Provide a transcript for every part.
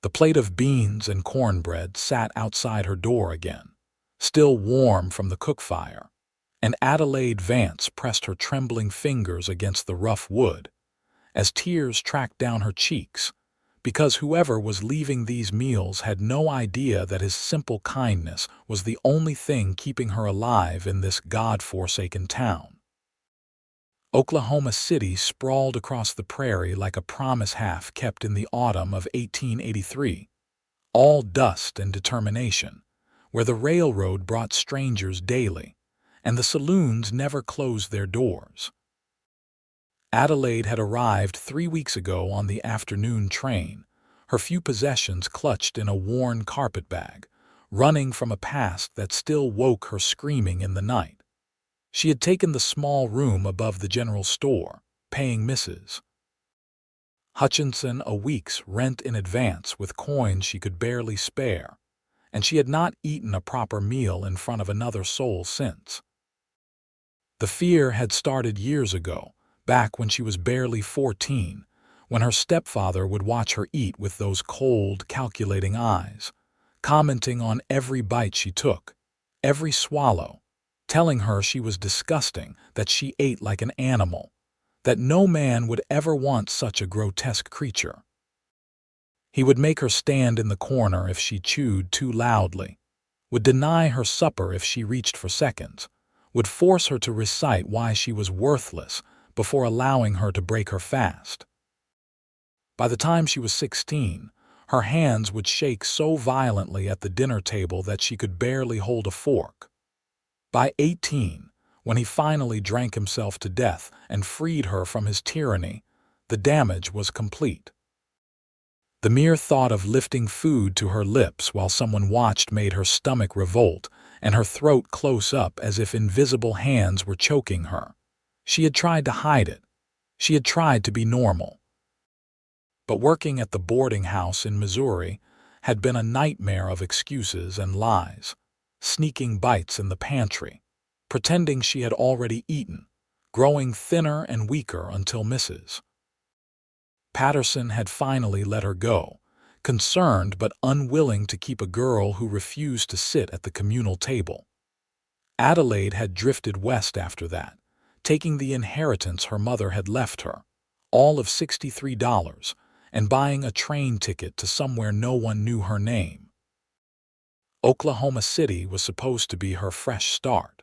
The plate of beans and cornbread sat outside her door again, still warm from the cook fire, and Adelaide Vance pressed her trembling fingers against the rough wood, as tears tracked down her cheeks, because whoever was leaving these meals had no idea that his simple kindness was the only thing keeping her alive in this God-forsaken town. Oklahoma City sprawled across the prairie like a promise half kept in the autumn of 1883, all dust and determination, where the railroad brought strangers daily, and the saloons never closed their doors. Adelaide had arrived 3 weeks ago on the afternoon train, her few possessions clutched in a worn carpetbag, running from a past that still woke her screaming in the night. She had taken the small room above the general store, paying Mrs. Hutchinson a week's rent in advance with coins she could barely spare, and she had not eaten a proper meal in front of another soul since. The fear had started years ago, back when she was barely 14, when her stepfather would watch her eat with those cold, calculating eyes, commenting on every bite she took, every swallow, telling her she was disgusting, that she ate like an animal, that no man would ever want such a grotesque creature. He would make her stand in the corner if she chewed too loudly, would deny her supper if she reached for seconds, would force her to recite why she was worthless before allowing her to break her fast. By the time she was 16, her hands would shake so violently at the dinner table that she could barely hold a fork. By 18, when he finally drank himself to death and freed her from his tyranny, the damage was complete. The mere thought of lifting food to her lips while someone watched made her stomach revolt and her throat close up as if invisible hands were choking her. She had tried to hide it. She had tried to be normal. But working at the boarding house in Missouri had been a nightmare of excuses and lies, sneaking bites in the pantry, pretending she had already eaten, growing thinner and weaker until Mrs. Patterson had finally let her go, concerned but unwilling to keep a girl who refused to sit at the communal table. Adelaide had drifted west after that, taking the inheritance her mother had left her, all of $63, and buying a train ticket to somewhere no one knew her name. Oklahoma City was supposed to be her fresh start.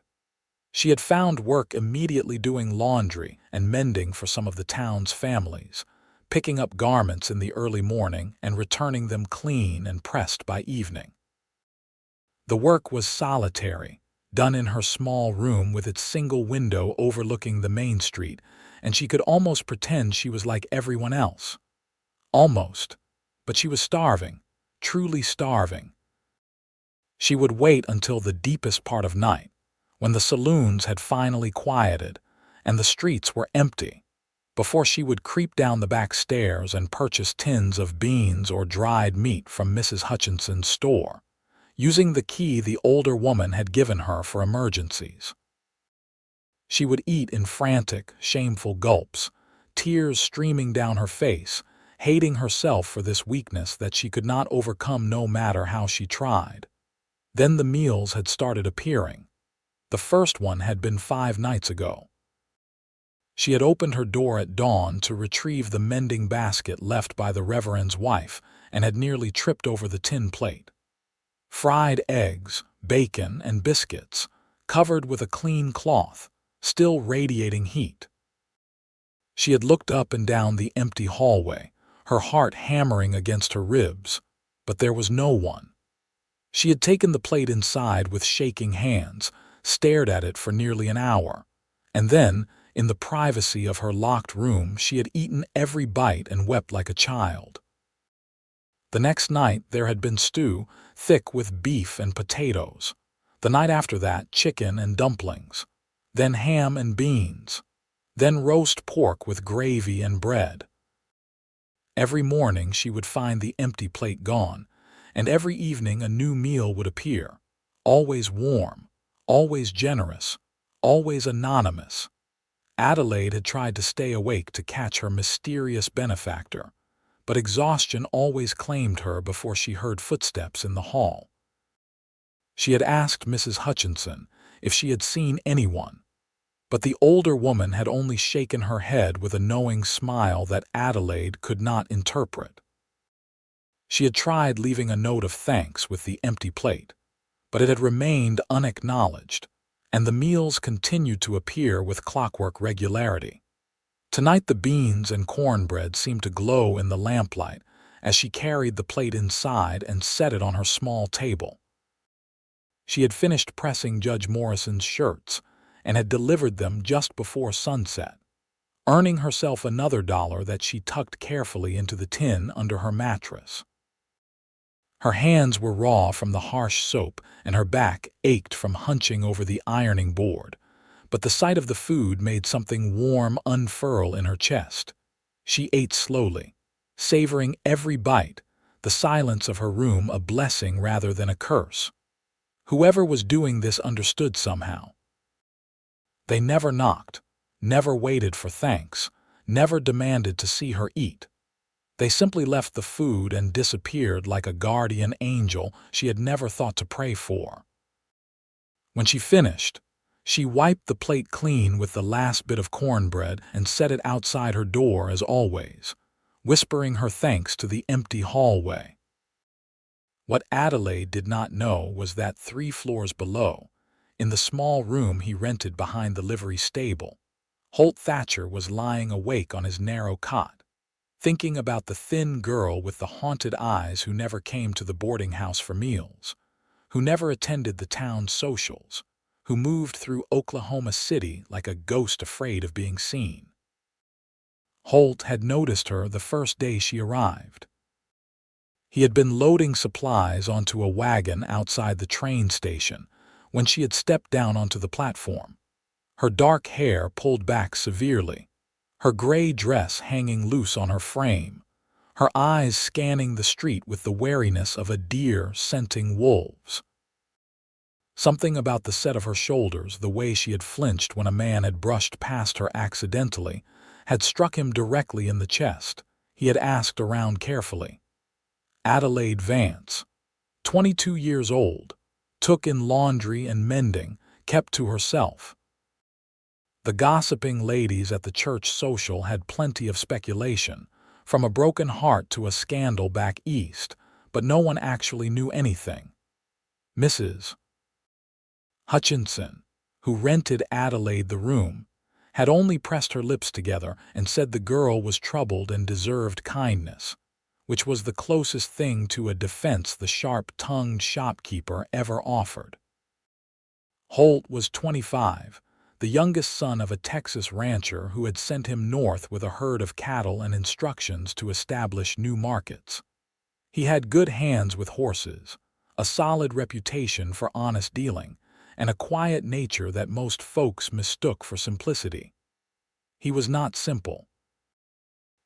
She had found work immediately doing laundry and mending for some of the town's families, picking up garments in the early morning and returning them clean and pressed by evening. The work was solitary, done in her small room with its single window overlooking the main street, and she could almost pretend she was like everyone else. Almost, but she was starving, truly starving. She would wait until the deepest part of night, when the saloons had finally quieted and the streets were empty, before she would creep down the back stairs and purchase tins of beans or dried meat from Mrs. Hutchinson's store, using the key the older woman had given her for emergencies. She would eat in frantic, shameful gulps, tears streaming down her face, hating herself for this weakness that she could not overcome no matter how she tried. Then the meals had started appearing. The first one had been 5 nights ago. She had opened her door at dawn to retrieve the mending basket left by the Reverend's wife and had nearly tripped over the tin plate. Fried eggs, bacon, and biscuits, covered with a clean cloth, still radiating heat. She had looked up and down the empty hallway, her heart hammering against her ribs, but there was no one. She had taken the plate inside with shaking hands, stared at it for nearly an hour, and then, in the privacy of her locked room, she had eaten every bite and wept like a child. The next night there had been stew, thick with beef and potatoes. The night after that, chicken and dumplings. Then ham and beans. Then roast pork with gravy and bread. Every morning she would find the empty plate gone, and every evening a new meal would appear, always warm, always generous, always anonymous. Adelaide had tried to stay awake to catch her mysterious benefactor, but exhaustion always claimed her before she heard footsteps in the hall. She had asked Mrs. Hutchinson if she had seen anyone, but the older woman had only shaken her head with a knowing smile that Adelaide could not interpret. She had tried leaving a note of thanks with the empty plate, but it had remained unacknowledged, and the meals continued to appear with clockwork regularity. Tonight the beans and cornbread seemed to glow in the lamplight as she carried the plate inside and set it on her small table. She had finished pressing Judge Morrison's shirts and had delivered them just before sunset, earning herself another $1 that she tucked carefully into the tin under her mattress. Her hands were raw from the harsh soap and her back ached from hunching over the ironing board, but the sight of the food made something warm unfurl in her chest. She ate slowly, savoring every bite, the silence of her room a blessing rather than a curse. Whoever was doing this understood somehow. They never knocked, never waited for thanks, never demanded to see her eat. They simply left the food and disappeared like a guardian angel she had never thought to pray for. When she finished, she wiped the plate clean with the last bit of cornbread and set it outside her door as always, whispering her thanks to the empty hallway. What Adelaide did not know was that 3 floors below, in the small room he rented behind the livery stable, Holt Thatcher was lying awake on his narrow cot, thinking about the thin girl with the haunted eyes who never came to the boarding house for meals, who never attended the town socials, who moved through Oklahoma City like a ghost afraid of being seen. Holt had noticed her the first day she arrived. He had been loading supplies onto a wagon outside the train station when she had stepped down onto the platform, her dark hair pulled back severely, her gray dress hanging loose on her frame, her eyes scanning the street with the wariness of a deer scenting wolves. Something about the set of her shoulders, the way she had flinched when a man had brushed past her accidentally, had struck him directly in the chest. He had asked around carefully. Adelaide Vance, 22 years old, took in laundry and mending, kept to herself. The gossiping ladies at the church social had plenty of speculation, from a broken heart to a scandal back east, but no one actually knew anything. Mrs. Hutchinson, who rented Adelaide the room, had only pressed her lips together and said the girl was troubled and deserved kindness, which was the closest thing to a defense the sharp-tongued shopkeeper ever offered. Holt was 25, the youngest son of a Texas rancher who had sent him north with a herd of cattle and instructions to establish new markets. He had good hands with horses, a solid reputation for honest dealing, and a quiet nature that most folks mistook for simplicity. He was not simple.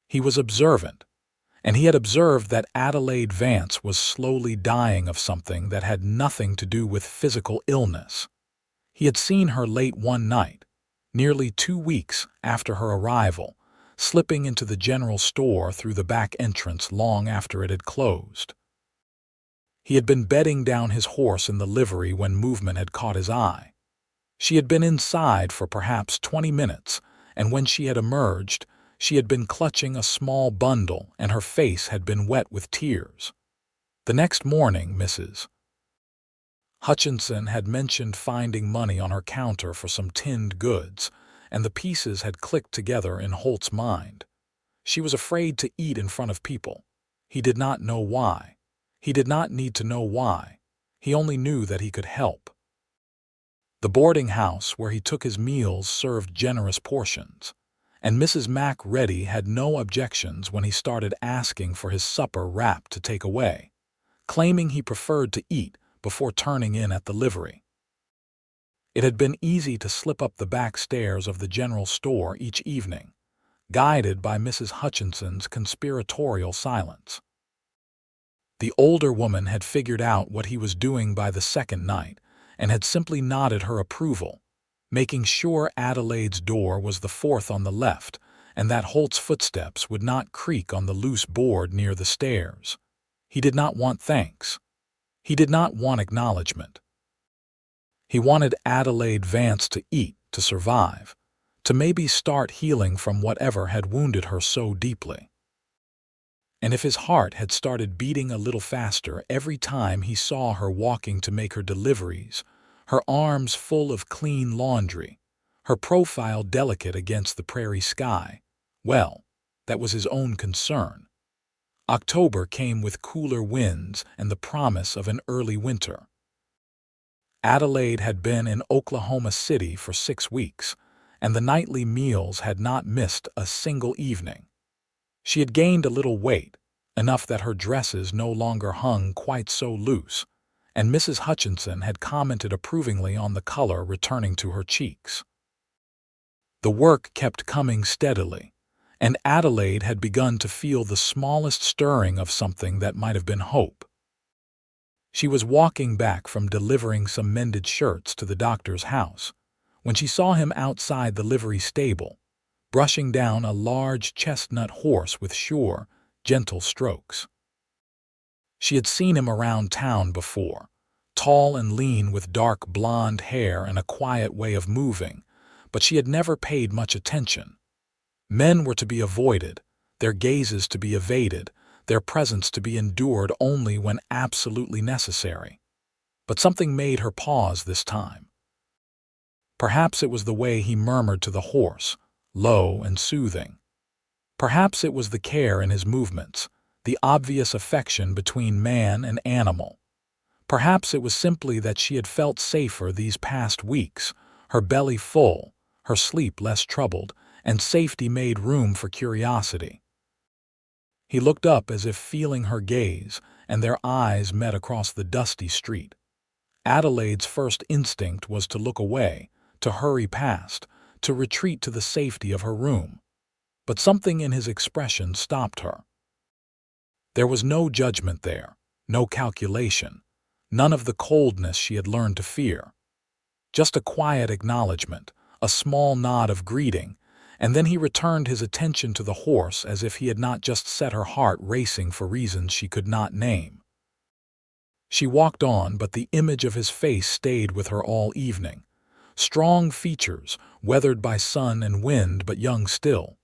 He was observant, and he had observed that Adelaide Vance was slowly dying of something that had nothing to do with physical illness. He had seen her late one night, nearly 2 weeks after her arrival, slipping into the general store through the back entrance long after it had closed. He had been bedding down his horse in the livery when movement had caught his eye. She had been inside for perhaps 20 minutes, and when she had emerged, she had been clutching a small bundle and her face had been wet with tears. The next morning, Mrs. Hutchinson had mentioned finding money on her counter for some tinned goods, and the pieces had clicked together in Holt's mind. She was afraid to eat in front of people. He did not know why. He did not need to know why. He only knew that he could help. The boarding house where he took his meals served generous portions, and Mrs. Mac Reddy had no objections when he started asking for his supper wrap to take away, claiming he preferred to eat before turning in at the livery. It had been easy to slip up the back stairs of the general store each evening, guided by Mrs. Hutchinson's conspiratorial silence. The older woman had figured out what he was doing by the second night and had simply nodded her approval, making sure Adelaide's door was the fourth on the left and that Holt's footsteps would not creak on the loose board near the stairs. He did not want thanks. He did not want acknowledgement. He wanted Adelaide Vance to eat, to survive, to maybe start healing from whatever had wounded her so deeply. And if his heart had started beating a little faster every time he saw her walking to make her deliveries, her arms full of clean laundry, her profile delicate against the prairie sky, well, that was his own concern. October came with cooler winds and the promise of an early winter. Adelaide had been in Oklahoma City for 6 weeks, and the nightly meals had not missed a single evening. She had gained a little weight, enough that her dresses no longer hung quite so loose, and Mrs. Hutchinson had commented approvingly on the color returning to her cheeks. The work kept coming steadily, and Adelaide had begun to feel the smallest stirring of something that might have been hope. She was walking back from delivering some mended shirts to the doctor's house when she saw him outside the livery stable, brushing down a large chestnut horse with sure, gentle strokes. She had seen him around town before, tall and lean with dark blonde hair and a quiet way of moving, but she had never paid much attention. Men were to be avoided, their gazes to be evaded, their presence to be endured only when absolutely necessary. But something made her pause this time. Perhaps it was the way he murmured to the horse, low and soothing. Perhaps it was the care in his movements, the obvious affection between man and animal. Perhaps it was simply that she had felt safer these past weeks, her belly full, her sleep less troubled, and safety made room for curiosity. He looked up as if feeling her gaze, and their eyes met across the dusty street. Adelaide's first instinct was to look away, to hurry past, to retreat to the safety of her room. But something in his expression stopped her. There was no judgment there, no calculation, none of the coldness she had learned to fear. Just a quiet acknowledgement, a small nod of greeting, and then he returned his attention to the horse as if he had not just set her heart racing for reasons she could not name. She walked on, but the image of his face stayed with her all evening. Strong features, weathered by sun and wind but young still.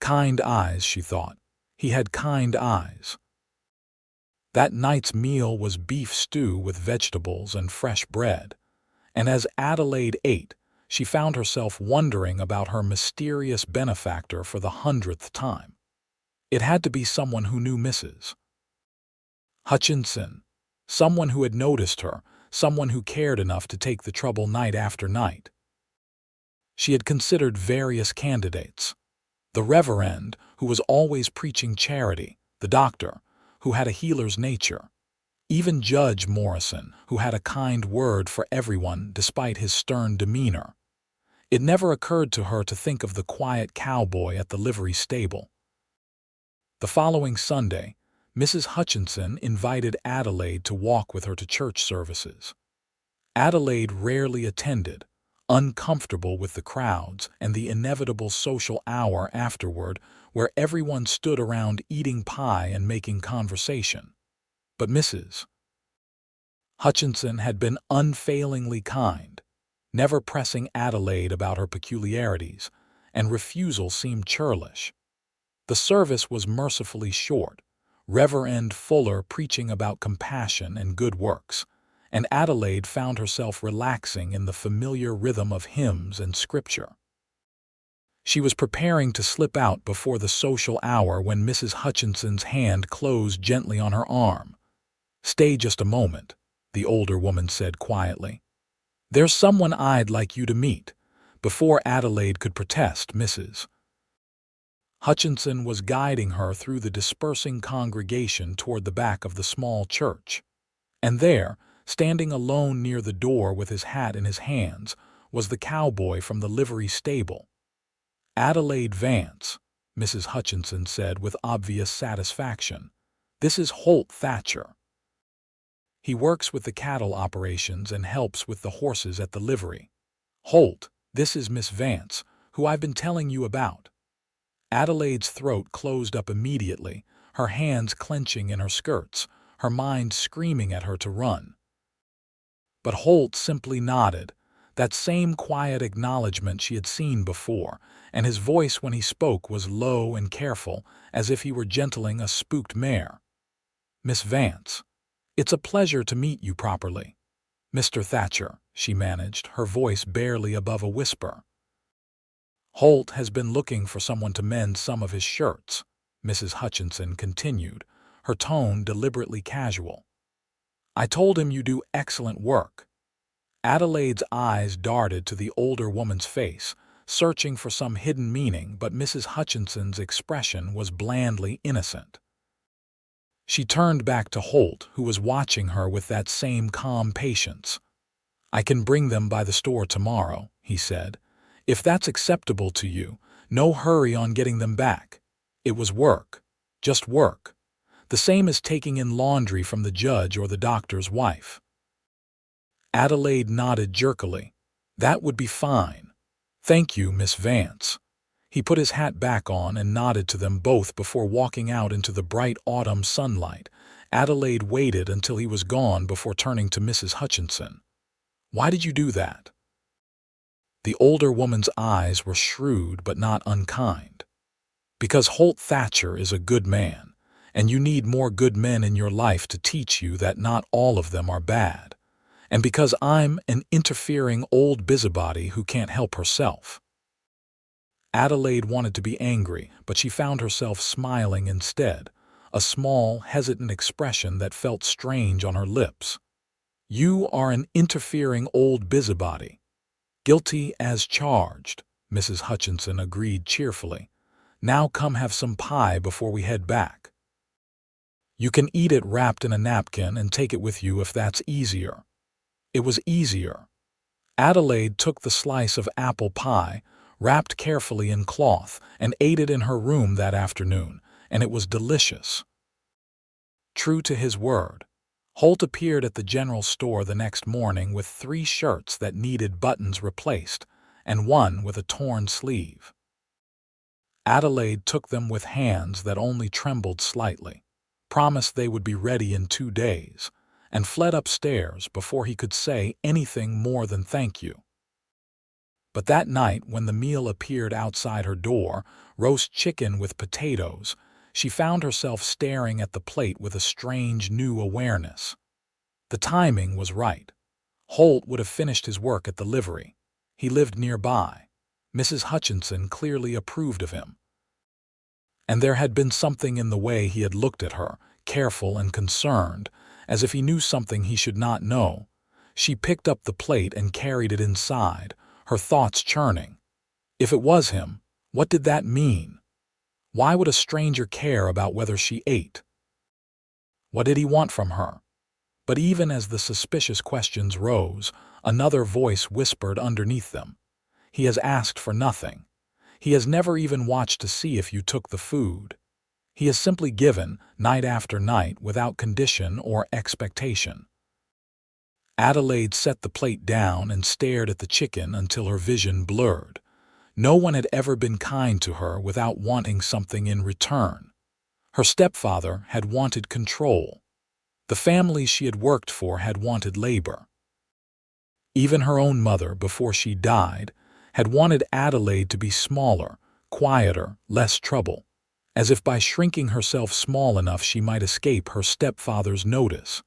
Kind eyes, she thought. He had kind eyes. That night's meal was beef stew with vegetables and fresh bread, and as Adelaide ate, she found herself wondering about her mysterious benefactor for the 100th time. It had to be someone who knew Mrs. Hutchinson, someone who had noticed her, someone who cared enough to take the trouble night after night. She had considered various candidates. The Reverend, who was always preaching charity, the doctor, who had a healer's nature, even Judge Morrison, who had a kind word for everyone despite his stern demeanor. It never occurred to her to think of the quiet cowboy at the livery stable. The following Sunday, Mrs. Hutchinson invited Adelaide to walk with her to church services. Adelaide rarely attended, uncomfortable with the crowds and the inevitable social hour afterward where everyone stood around eating pie and making conversation. But Mrs. Hutchinson had been unfailingly kind, never pressing Adelaide about her peculiarities, and refusal seemed churlish. The service was mercifully short, Reverend Fuller preaching about compassion and good works, and Adelaide found herself relaxing in the familiar rhythm of hymns and scripture. She was preparing to slip out before the social hour when Mrs. Hutchinson's hand closed gently on her arm. "Stay just a moment," the older woman said quietly. "There's someone I'd like you to meet." Before Adelaide could protest, Mrs. Hutchinson was guiding her through the dispersing congregation toward the back of the small church. And there, standing alone near the door with his hat in his hands, was the cowboy from the livery stable. "Adelaide Vance," Mrs. Hutchinson said with obvious satisfaction. "This is Holt Thatcher. He works with the cattle operations and helps with the horses at the livery. Holt, this is Miss Vance, who I've been telling you about." Adelaide's throat closed up immediately, her hands clenching in her skirts, her mind screaming at her to run. But Holt simply nodded, that same quiet acknowledgement she had seen before, and his voice when he spoke was low and careful, as if he were gentling a spooked mare. "Miss Vance, it's a pleasure to meet you properly. Mr. Thatcher," she managed, her voice barely above a whisper. "Holt has been looking for someone to mend some of his shirts," Mrs. Hutchinson continued, her tone deliberately casual. "I told him you do excellent work." Adelaide's eyes darted to the older woman's face, searching for some hidden meaning, but Mrs. Hutchinson's expression was blandly innocent. She turned back to Holt, who was watching her with that same calm patience. "I can bring them by the store tomorrow," he said. "If that's acceptable to you, no hurry on getting them back. It was work, just work. The same as taking in laundry from the judge or the doctor's wife." Adelaide nodded jerkily. "That would be fine. Thank you, Miss Vance." He put his hat back on and nodded to them both before walking out into the bright autumn sunlight. Adelaide waited until he was gone before turning to Mrs. Hutchinson. "Why did you do that?" The older woman's eyes were shrewd but not unkind. "Because Holt Thatcher is a good man, and you need more good men in your life to teach you that not all of them are bad. And because I'm an interfering old busybody who can't help herself." Adelaide wanted to be angry, but she found herself smiling instead, a small, hesitant expression that felt strange on her lips. "You are an interfering old busybody. Guilty as charged," Mrs. Hutchinson agreed cheerfully. "Now come have some pie before we head back. You can eat it wrapped in a napkin and take it with you if that's easier." It was easier. Adelaide took the slice of apple pie, wrapped carefully in cloth, and ate it in her room that afternoon, and it was delicious. True to his word, Holt appeared at the general store the next morning with 3 shirts that needed buttons replaced, and one with a torn sleeve. Adelaide took them with hands that only trembled slightly, promised they would be ready in 2 days, and fled upstairs before he could say anything more than thank you. But that night, when the meal appeared outside her door, roast chicken with potatoes, she found herself staring at the plate with a strange new awareness. The timing was right. Holt would have finished his work at the livery. He lived nearby. Mrs. Hutchinson clearly approved of him. And there had been something in the way he had looked at her, careful and concerned, as if he knew something he should not know. She picked up the plate and carried it inside, her thoughts churning. If it was him, what did that mean? Why would a stranger care about whether she ate? What did he want from her? But even as the suspicious questions rose, another voice whispered underneath them. "He has asked for nothing. He has never even watched to see if you took the food. He has simply given, night after night, without condition or expectation." Adelaide set the plate down and stared at the chicken until her vision blurred. No one had ever been kind to her without wanting something in return. Her stepfather had wanted control. The families she had worked for had wanted labor. Even her own mother, before she died, had wanted Adelaide to be smaller, quieter, less trouble, as if by shrinking herself small enough she might escape her stepfather's notice.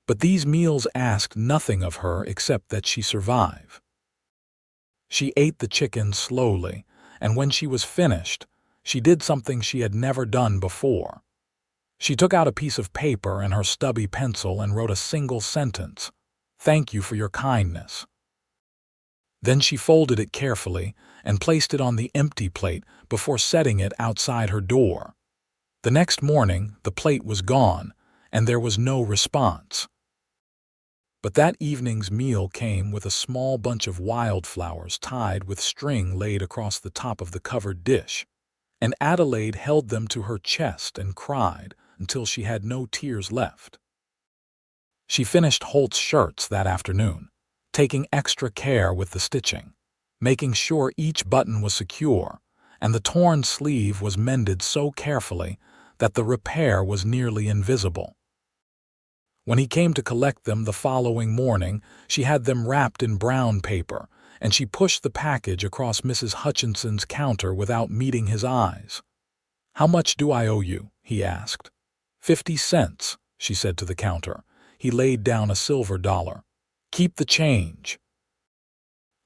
But these meals asked nothing of her except that she survive. She ate the chicken slowly, and when she was finished, she did something she had never done before. She took out a piece of paper and her stubby pencil and wrote a single sentence: "Thank you for your kindness." Then she folded it carefully and placed it on the empty plate before setting it outside her door. The next morning, the plate was gone, and there was no response. But that evening's meal came with a small bunch of wildflowers tied with string laid across the top of the covered dish, and Adelaide held them to her chest and cried until she had no tears left. She finished Holt's shirts that afternoon, taking extra care with the stitching, making sure each button was secure, and the torn sleeve was mended so carefully that the repair was nearly invisible. When he came to collect them the following morning, she had them wrapped in brown paper, and she pushed the package across Mrs. Hutchinson's counter without meeting his eyes. "How much do I owe you?" he asked. 50 cents, she said to the counter. He laid down a silver dollar. "Keep the change."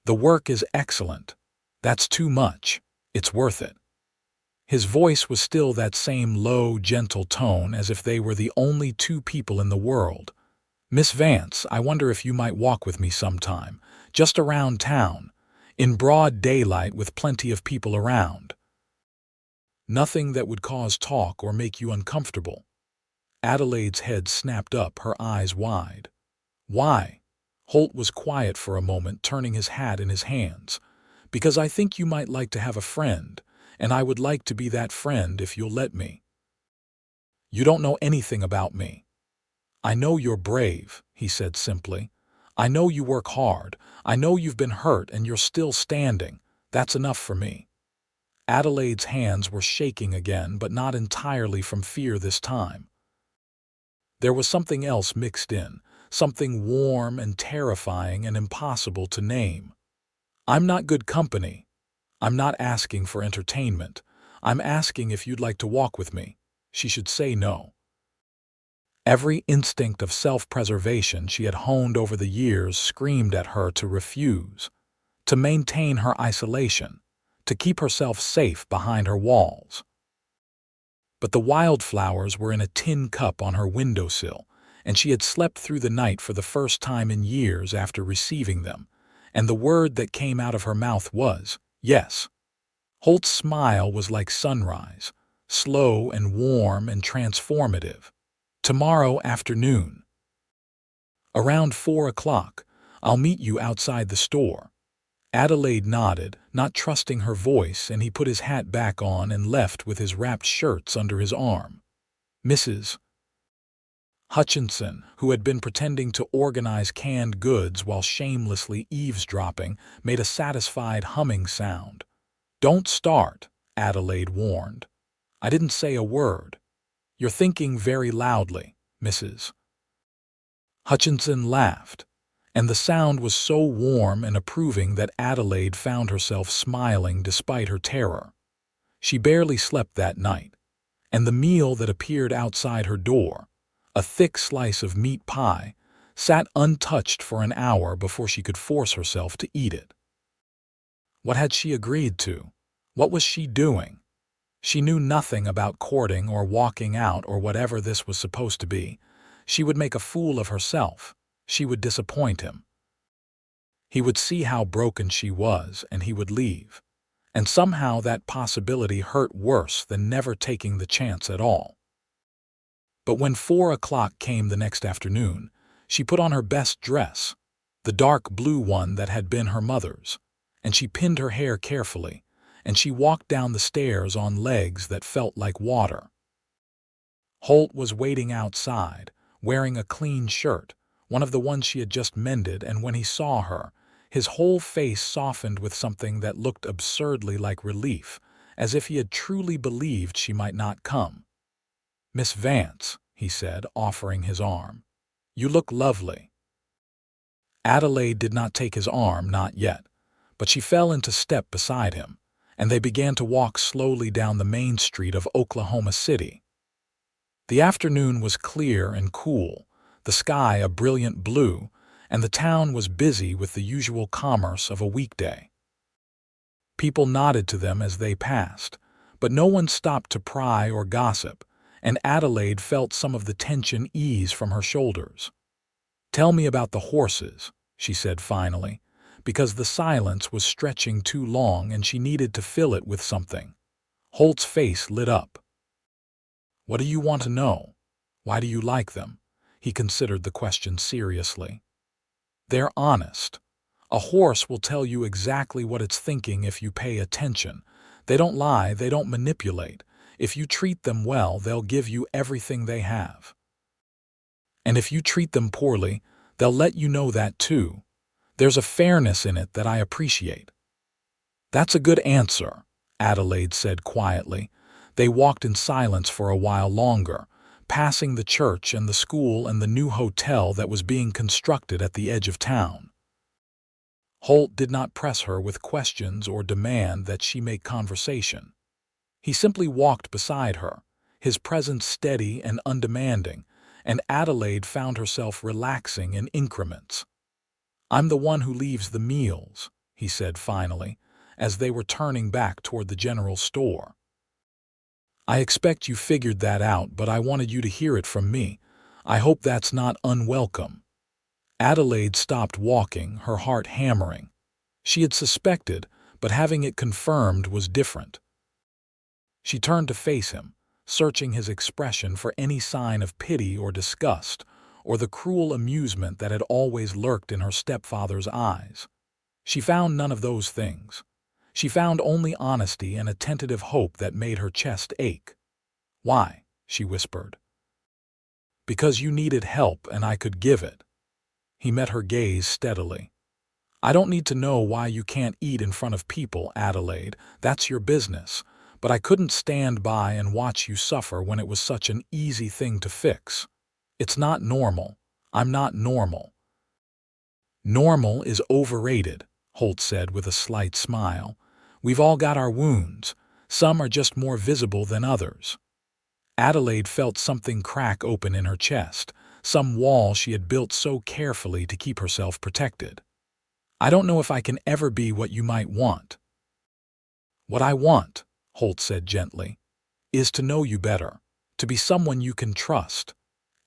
"The work is excellent. That's too much. It's worth it." His voice was still that same low, gentle tone, as if they were the only two people in the world. "Miss Vance, I wonder if you might walk with me sometime, just around town, in broad daylight with plenty of people around. Nothing that would cause talk or make you uncomfortable." Adelaide's head snapped up, her eyes wide. "Why?" Holt was quiet for a moment, turning his hat in his hands. "Because I think you might like to have a friend, and I would like to be that friend if you'll let me." "You don't know anything about me." "I know you're brave," he said simply. "I know you work hard. I know you've been hurt and you're still standing. That's enough for me." Adelaide's hands were shaking again, but not entirely from fear this time. There was something else mixed in, something warm and terrifying and impossible to name. "I'm not good company. I'm not asking for entertainment. I'm asking if you'd like to walk with me." She should say no. Every instinct of self-preservation she had honed over the years screamed at her to refuse, to maintain her isolation, to keep herself safe behind her walls. But the wildflowers were in a tin cup on her windowsill, and she had slept through the night for the first time in years after receiving them, and the word that came out of her mouth was, yes. Holt's smile was like sunrise, slow and warm and transformative. "Tomorrow afternoon. Around 4 o'clock, I'll meet you outside the store." Adelaide nodded, not trusting her voice, and he put his hat back on and left with his wrapped shirts under his arm. Mrs. Hutchinson, who had been pretending to organize canned goods while shamelessly eavesdropping, made a satisfied humming sound. "Don't start," Adelaide warned. "I didn't say a word. You're thinking very loudly, Mrs. Hutchinson laughed, and the sound was so warm and approving that Adelaide found herself smiling despite her terror. She barely slept that night, and the meal that appeared outside her door, a thick slice of meat pie, sat untouched for an hour before she could force herself to eat it. What had she agreed to? What was she doing? She knew nothing about courting or walking out or whatever this was supposed to be. She would make a fool of herself. She would disappoint him. He would see how broken she was, and he would leave. And somehow that possibility hurt worse than never taking the chance at all. But when 4 o'clock came the next afternoon, she put on her best dress, the dark blue one that had been her mother's, and she pinned her hair carefully, and she walked down the stairs on legs that felt like water. Holt was waiting outside, wearing a clean shirt, one of the ones she had just mended, and when he saw her, his whole face softened with something that looked absurdly like relief, as if he had truly believed she might not come. "Miss Vance," he said, offering his arm. "You look lovely." Adelaide did not take his arm, not yet, but she fell into step beside him, and they began to walk slowly down the main street of Oklahoma City. The afternoon was clear and cool, the sky a brilliant blue, and the town was busy with the usual commerce of a weekday. People nodded to them as they passed, but no one stopped to pry or gossip, and Adelaide felt some of the tension ease from her shoulders. "Tell me about the horses," she said finally, because the silence was stretching too long and she needed to fill it with something. Holt's face lit up. "What do you want to know? Why do you like them?" He considered the question seriously. "They're honest. A horse will tell you exactly what it's thinking if you pay attention. They don't lie, they don't manipulate. If you treat them well, they'll give you everything they have. And if you treat them poorly, they'll let you know that too. There's a fairness in it that I appreciate." "That's a good answer," Adelaide said quietly. They walked in silence for a while longer, passing the church and the school and the new hotel that was being constructed at the edge of town. Holt did not press her with questions or demand that she make conversation. He simply walked beside her, his presence steady and undemanding, and Adelaide found herself relaxing in increments. "I'm the one who leaves the meals," he said finally, as they were turning back toward the general store. "I expect you figured that out, but I wanted you to hear it from me. I hope that's not unwelcome." Adelaide stopped walking, her heart hammering. She had suspected, but having it confirmed was different. She turned to face him, searching his expression for any sign of pity or disgust, or the cruel amusement that had always lurked in her stepfather's eyes. She found none of those things. She found only honesty and a tentative hope that made her chest ache. "Why?" she whispered. "Because you needed help and I could give it." He met her gaze steadily. "I don't need to know why you can't eat in front of people, Adelaide. That's your business. But I couldn't stand by and watch you suffer when it was such an easy thing to fix. It's not normal. I'm not normal." "Normal is overrated," Holt said with a slight smile. "We've all got our wounds. Some are just more visible than others." Adelaide felt something crack open in her chest, some wall she had built so carefully to keep herself protected. "I don't know if I can ever be what you might want." "What I want," Holt said gently, "is to know you better, to be someone you can trust.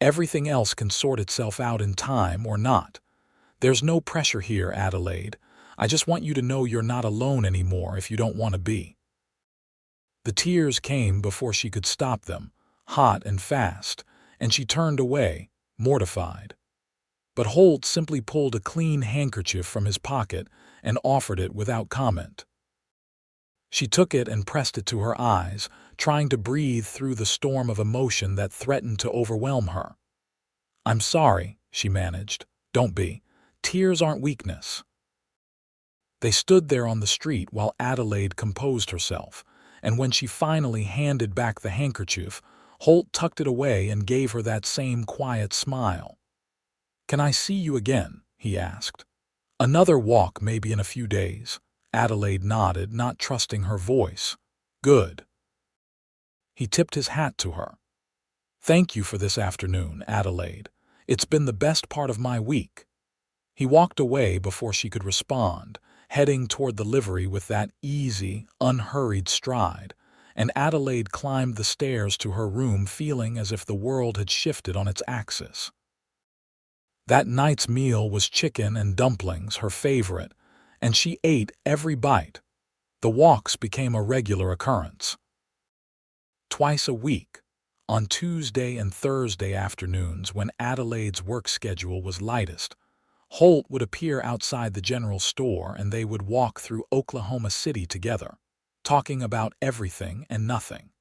Everything else can sort itself out in time or not. There's no pressure here, Adelaide. I just want you to know you're not alone anymore if you don't want to be." The tears came before she could stop them, hot and fast, and she turned away, mortified. But Holt simply pulled a clean handkerchief from his pocket and offered it without comment. She took it and pressed it to her eyes, trying to breathe through the storm of emotion that threatened to overwhelm her. "I'm sorry," she managed. "Don't be. Tears aren't weakness." They stood there on the street while Adelaide composed herself, and when she finally handed back the handkerchief, Holt tucked it away and gave her that same quiet smile. "Can I see you again?" he asked. "Another walk maybe in a few days." Adelaide nodded, not trusting her voice. "Good." He tipped his hat to her. "Thank you for this afternoon, Adelaide. It's been the best part of my week." He walked away before she could respond, heading toward the livery with that easy, unhurried stride, and Adelaide climbed the stairs to her room feeling as if the world had shifted on its axis. That night's meal was chicken and dumplings, her favorite, and she ate every bite. The walks became a regular occurrence. Twice a week, on Tuesday and Thursday afternoons when Adelaide's work schedule was lightest, Holt would appear outside the general store and they would walk through Oklahoma City together, talking about everything and nothing.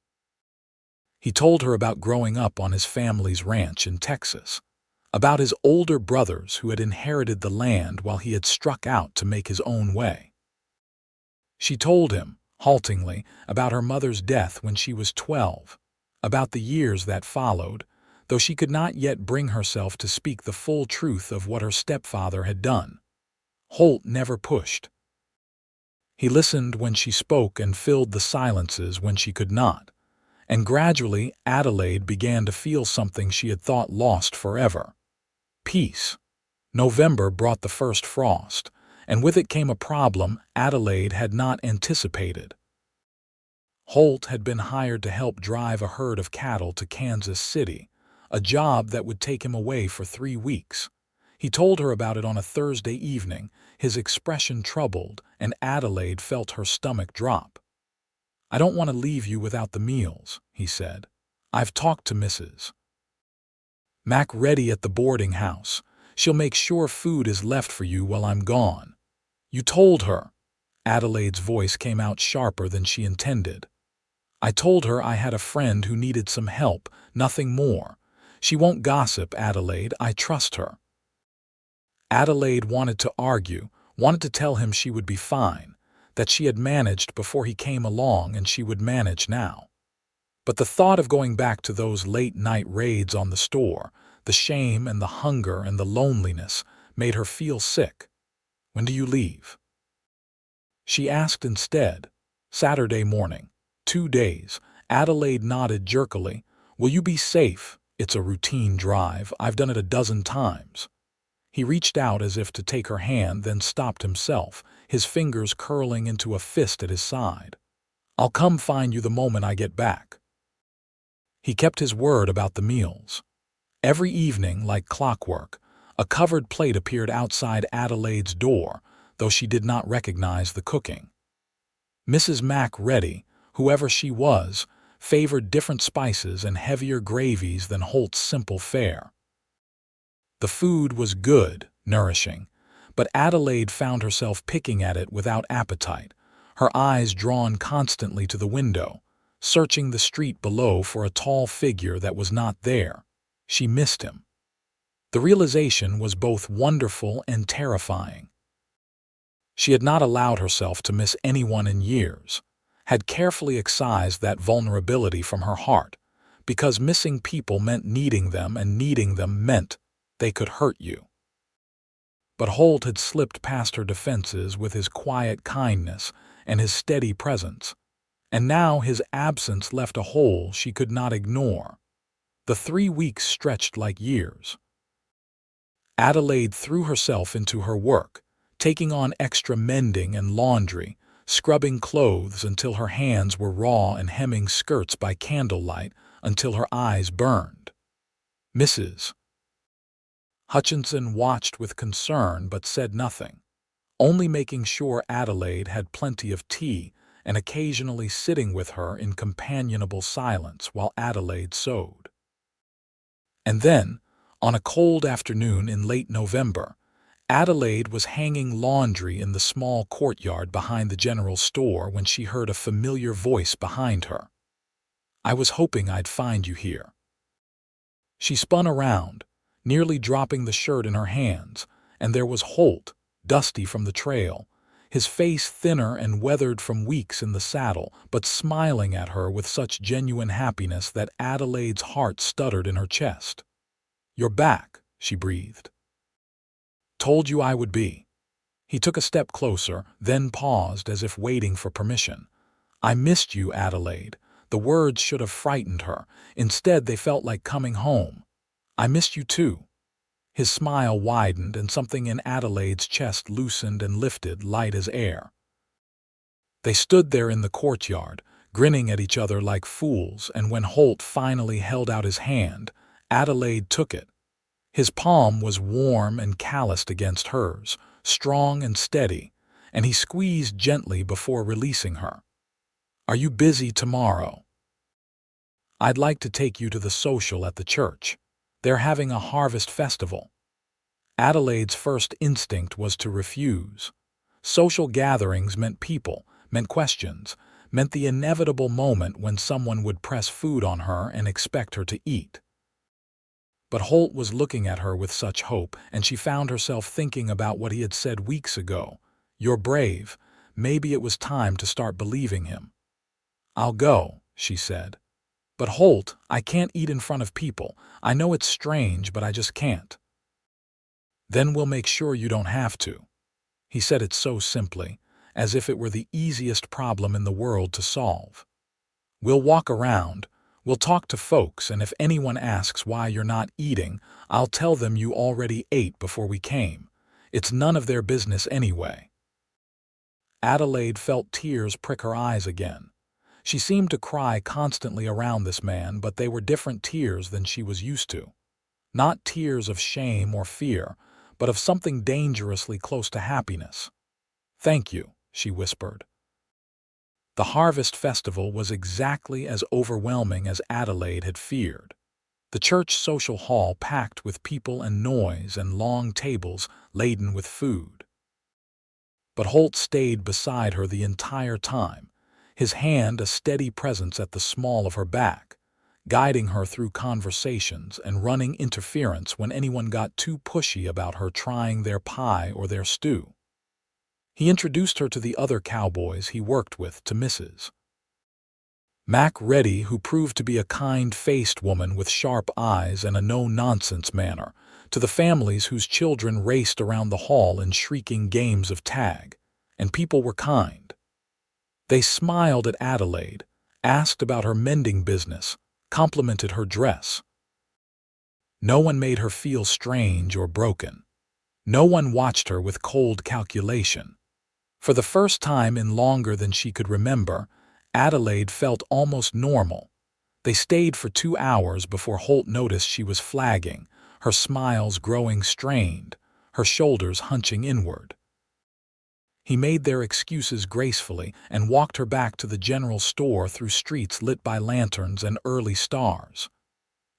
He told her about growing up on his family's ranch in Texas, about his older brothers who had inherited the land while he had struck out to make his own way. She told him, haltingly, about her mother's death when she was 12, about the years that followed, though she could not yet bring herself to speak the full truth of what her stepfather had done. Holt never pushed. He listened when she spoke and filled the silences when she could not, and gradually Adelaide began to feel something she had thought lost forever. Peace. November brought the first frost, and with it came a problem Adelaide had not anticipated. Holt had been hired to help drive a herd of cattle to Kansas City, a job that would take him away for 3 weeks. He told her about it on a Thursday evening, his expression troubled, and Adelaide felt her stomach drop. "I don't want to leave you without the meals," he said. "I've talked to Mrs. MacReady at the boarding house. She'll make sure food is left for you while I'm gone." "You told her." Adelaide's voice came out sharper than she intended. "I told her I had a friend who needed some help, nothing more. She won't gossip, Adelaide. I trust her." Adelaide wanted to argue, wanted to tell him she would be fine, that she had managed before he came along and she would manage now. But the thought of going back to those late-night raids on the store, the shame and the hunger and the loneliness, made her feel sick. "When do you leave?" she asked instead. "Saturday morning. 2 days." Adelaide nodded jerkily. "Will you be safe? It's a routine drive. I've done it a dozen times." He reached out as if to take her hand, then stopped himself, his fingers curling into a fist at his side. "I'll come find you the moment I get back." He kept his word about the meals. Every evening, like clockwork, a covered plate appeared outside Adelaide's door, though she did not recognize the cooking. Mrs. Mac Reddy, whoever she was, favored different spices and heavier gravies than Holt's simple fare. The food was good, nourishing, but Adelaide found herself picking at it without appetite, her eyes drawn constantly to the window, searching the street below for a tall figure that was not there. She missed him. The realization was both wonderful and terrifying. She had not allowed herself to miss anyone in years, had carefully excised that vulnerability from her heart, because missing people meant needing them, and needing them meant they could hurt you. But Holt had slipped past her defenses with his quiet kindness and his steady presence, and now his absence left a hole she could not ignore. The 3 weeks stretched like years. Adelaide threw herself into her work, taking on extra mending and laundry, scrubbing clothes until her hands were raw and hemming skirts by candlelight until her eyes burned. Mrs. Hutchinson watched with concern but said nothing, only making sure Adelaide had plenty of tea and occasionally sitting with her in companionable silence while Adelaide sewed. And then, on a cold afternoon in late November, Adelaide was hanging laundry in the small courtyard behind the general store when she heard a familiar voice behind her. "I was hoping I'd find you here." She spun around, nearly dropping the shirt in her hands, and there was Holt, dusty from the trail, his face thinner and weathered from weeks in the saddle, but smiling at her with such genuine happiness that Adelaide's heart stuttered in her chest. "You're back," she breathed. "Told you I would be." He took a step closer, then paused as if waiting for permission. "I missed you, Adelaide." The words should have frightened her. Instead, they felt like coming home. "I missed you too." His smile widened and something in Adelaide's chest loosened and lifted, light as air. They stood there in the courtyard, grinning at each other like fools, and when Holt finally held out his hand, Adelaide took it. His palm was warm and calloused against hers, strong and steady, and he squeezed gently before releasing her. "Are you busy tomorrow?" "I'd like to take you to the social at the church. They're having a harvest festival." Adelaide's first instinct was to refuse. Social gatherings meant people, meant questions, meant the inevitable moment when someone would press food on her and expect her to eat. But Holt was looking at her with such hope, and she found herself thinking about what he had said weeks ago. "You're brave." Maybe it was time to start believing him. "I'll go," she said. "But Holt, I can't eat in front of people. I know it's strange, but I just can't." "Then we'll make sure you don't have to." He said it so simply, as if it were the easiest problem in the world to solve. "We'll walk around, we'll talk to folks, and if anyone asks why you're not eating, I'll tell them you already ate before we came. It's none of their business anyway." Adelaide felt tears prick her eyes again. She seemed to cry constantly around this man, but they were different tears than she was used to. Not tears of shame or fear, but of something dangerously close to happiness. "Thank you," she whispered. The harvest festival was exactly as overwhelming as Adelaide had feared. The church social hall packed with people and noise and long tables laden with food. But Holt stayed beside her the entire time, his hand a steady presence at the small of her back, guiding her through conversations and running interference when anyone got too pushy about her trying their pie or their stew. He introduced her to the other cowboys he worked with, to Mrs. Mac Reddy, who proved to be a kind-faced woman with sharp eyes and a no-nonsense manner, to the families whose children raced around the hall in shrieking games of tag, and people were kind. They smiled at Adelaide, asked about her mending business, complimented her dress. No one made her feel strange or broken. No one watched her with cold calculation. For the first time in longer than she could remember, Adelaide felt almost normal. They stayed for 2 hours before Holt noticed she was flagging, her smiles growing strained, her shoulders hunching inward. He made their excuses gracefully and walked her back to the general store through streets lit by lanterns and early stars.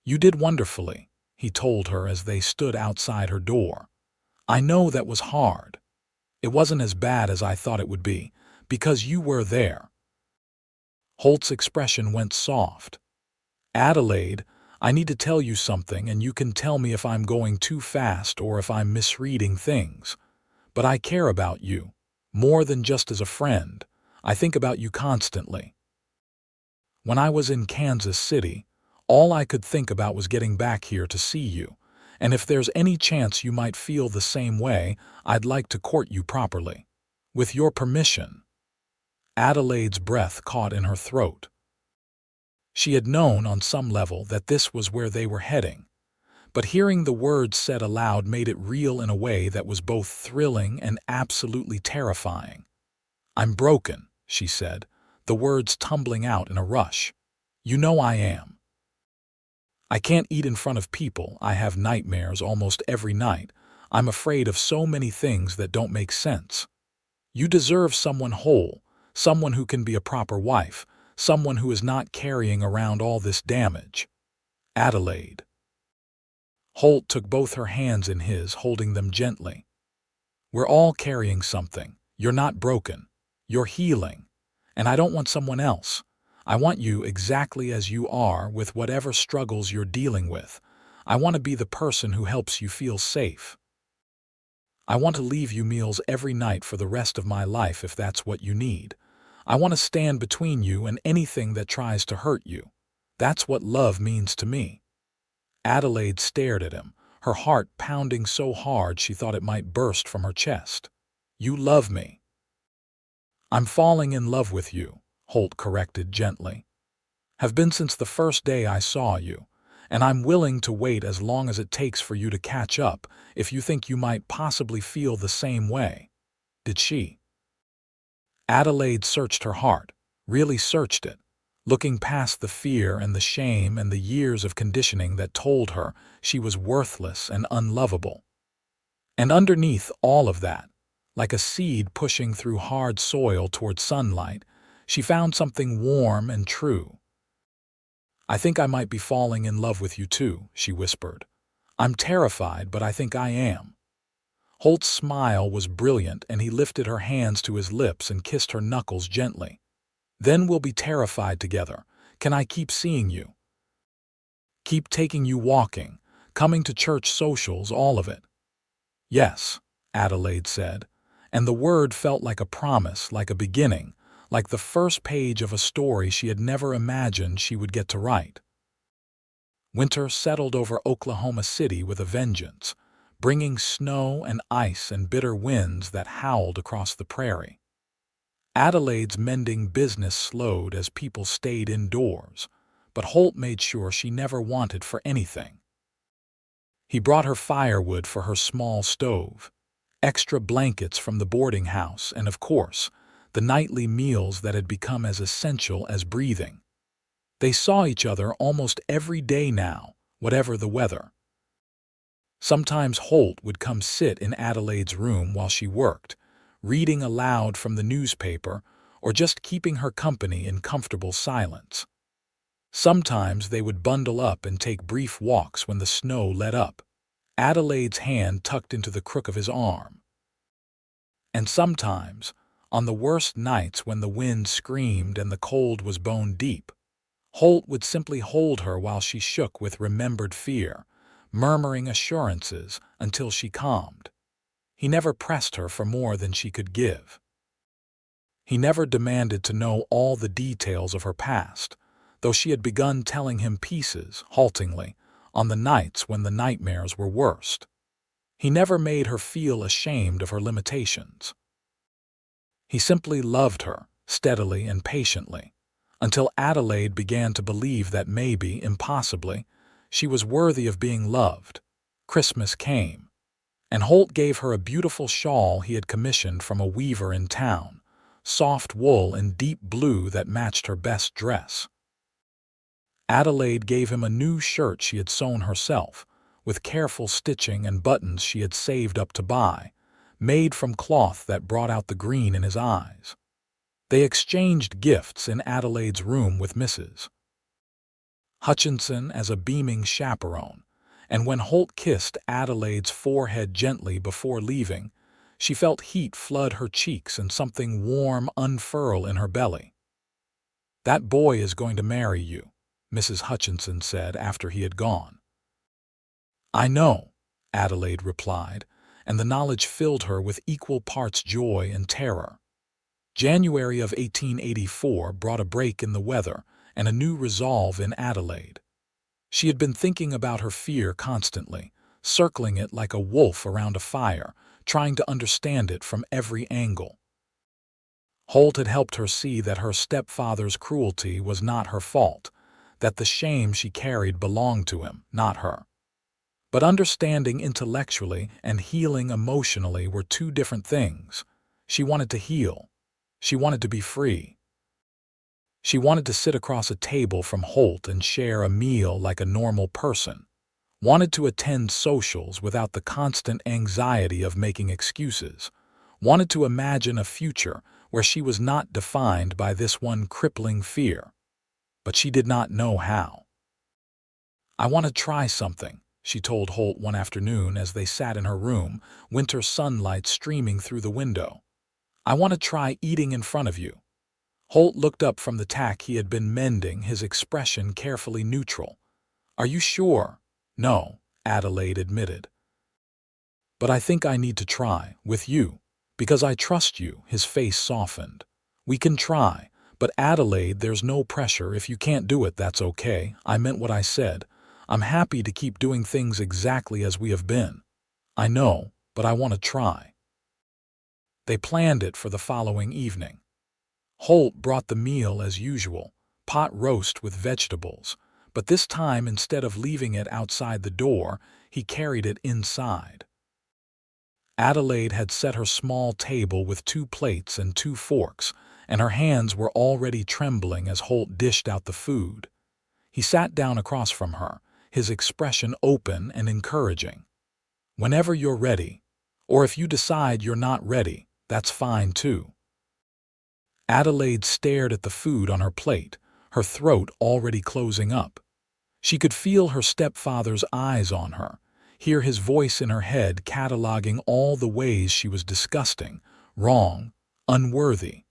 "You did wonderfully," he told her as they stood outside her door. "I know that was hard. It wasn't as bad as I thought it would be, because you were there." Holt's expression went soft. "Adelaide, I need to tell you something, and you can tell me if I'm going too fast or if I'm misreading things. But I care about you, more than just as a friend. I think about you constantly. When I was in Kansas City, all I could think about was getting back here to see you, and if there's any chance you might feel the same way, I'd like to court you properly. With your permission." Adelaide's breath caught in her throat. She had known on some level that this was where they were heading, but hearing the words said aloud made it real in a way that was both thrilling and absolutely terrifying. "I'm broken," she said, the words tumbling out in a rush. "You know I am. I can't eat in front of people. I have nightmares almost every night. I'm afraid of so many things that don't make sense. You deserve someone whole, someone who can be a proper wife, someone who is not carrying around all this damage. Adelaide." Holt took both her hands in his, holding them gently. "We're all carrying something. You're not broken. You're healing. And I don't want someone else. I want you exactly as you are, with whatever struggles you're dealing with. I want to be the person who helps you feel safe. I want to leave you meals every night for the rest of my life if that's what you need. I want to stand between you and anything that tries to hurt you. That's what love means to me." Adelaide stared at him, her heart pounding so hard she thought it might burst from her chest. "You love me." "I'm falling in love with you," Holt corrected gently. "Have been since the first day I saw you, and I'm willing to wait as long as it takes for you to catch up if you think you might possibly feel the same way." Did she? Adelaide searched her heart, really searched it, looking past the fear and the shame and the years of conditioning that told her she was worthless and unlovable. And underneath all of that, like a seed pushing through hard soil toward sunlight, she found something warm and true. "I think I might be falling in love with you too," she whispered. "I'm terrified, but I think I am." Holt's smile was brilliant, and he lifted her hands to his lips and kissed her knuckles gently. "Then we'll be terrified together. Can I keep seeing you? Keep taking you walking, coming to church socials, all of it?" "Yes," Adelaide said, and the word felt like a promise, like a beginning, like the first page of a story she had never imagined she would get to write. Winter settled over Oklahoma City with a vengeance, bringing snow and ice and bitter winds that howled across the prairie. Adelaide's mending business slowed as people stayed indoors, but Holt made sure she never wanted for anything. He brought her firewood for her small stove, extra blankets from the boarding house, and of course, the nightly meals that had become as essential as breathing. They saw each other almost every day now, whatever the weather. Sometimes Holt would come sit in Adelaide's room while she worked, reading aloud from the newspaper or just keeping her company in comfortable silence. Sometimes they would bundle up and take brief walks when the snow let up, Adelaide's hand tucked into the crook of his arm. And sometimes, on the worst nights when the wind screamed and the cold was bone deep, Holt would simply hold her while she shook with remembered fear, murmuring assurances until she calmed. He never pressed her for more than she could give. He never demanded to know all the details of her past, though she had begun telling him pieces, haltingly, on the nights when the nightmares were worst. He never made her feel ashamed of her limitations. He simply loved her, steadily and patiently, until Adelaide began to believe that maybe, impossibly, she was worthy of being loved. Christmas came, and Holt gave her a beautiful shawl he had commissioned from a weaver in town, soft wool and deep blue that matched her best dress. Adelaide gave him a new shirt she had sewn herself, with careful stitching and buttons she had saved up to buy, made from cloth that brought out the green in his eyes. They exchanged gifts in Adelaide's room with Mrs. Hutchinson as a beaming chaperone, and when Holt kissed Adelaide's forehead gently before leaving, she felt heat flood her cheeks and something warm unfurl in her belly. "That boy is going to marry you," Mrs. Hutchinson said after he had gone. "I know," Adelaide replied, and the knowledge filled her with equal parts joy and terror. January of 1884 brought a break in the weather and a new resolve in Adelaide. She had been thinking about her fear constantly, circling it like a wolf around a fire, trying to understand it from every angle. Holt had helped her see that her stepfather's cruelty was not her fault, that the shame she carried belonged to him, not her. But understanding intellectually and healing emotionally were two different things. She wanted to heal. She wanted to be free. She wanted to sit across a table from Holt and share a meal like a normal person. Wanted to attend socials without the constant anxiety of making excuses. Wanted to imagine a future where she was not defined by this one crippling fear. But she did not know how. "I want to try something," she told Holt one afternoon as they sat in her room, winter sunlight streaming through the window. "I want to try eating in front of you." Holt looked up from the tack he had been mending, his expression carefully neutral. "Are you sure?" "No," Adelaide admitted. "But I think I need to try, with you, because I trust you." His face softened. "We can try, but Adelaide, there's no pressure. If you can't do it, that's okay. I meant what I said. I'm happy to keep doing things exactly as we have been. I know, but I want to try." They planned it for the following evening. Holt brought the meal as usual, pot roast with vegetables, but this time instead of leaving it outside the door, he carried it inside. Adelaide had set her small table with 2 plates and 2 forks, and her hands were already trembling as Holt dished out the food. He sat down across from her, his expression open and encouraging. "Whenever you're ready, or if you decide you're not ready, that's fine too." Adelaide stared at the food on her plate, her throat already closing up. She could feel her stepfather's eyes on her, hear his voice in her head cataloging all the ways she was disgusting, wrong, unworthy.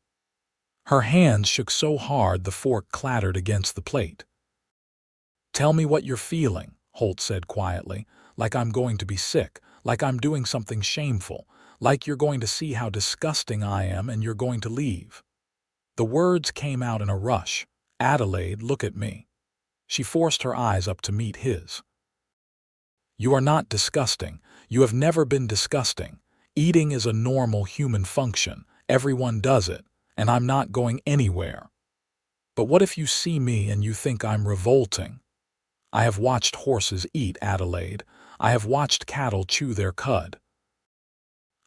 Her hands shook so hard the fork clattered against the plate. "Tell me what you're feeling," Holt said quietly, "like I'm going to be sick, like I'm doing something shameful, like you're going to see how disgusting I am and you're going to leave." The words came out in a rush. "Adelaide, look at me." She forced her eyes up to meet his. "You are not disgusting. You have never been disgusting. Eating is a normal human function. Everyone does it, and I'm not going anywhere. But what if you see me and you think I'm revolting? I have watched horses eat, Adelaide. I have watched cattle chew their cud.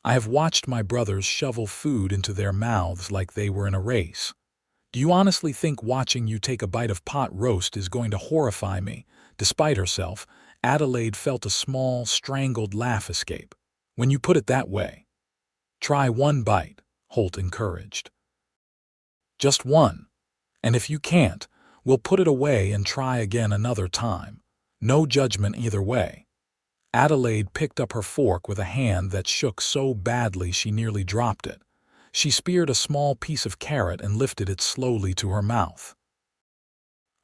I have watched my brothers shovel food into their mouths like they were in a race. Do you honestly think watching you take a bite of pot roast is going to horrify me?" Despite herself, Adelaide felt a small, strangled laugh escape. "When you put it that way." "Try one bite," Holt encouraged. "Just one. And if you can't, we'll put it away and try again another time. No judgment either way." Adelaide picked up her fork with a hand that shook so badly she nearly dropped it. She speared a small piece of carrot and lifted it slowly to her mouth.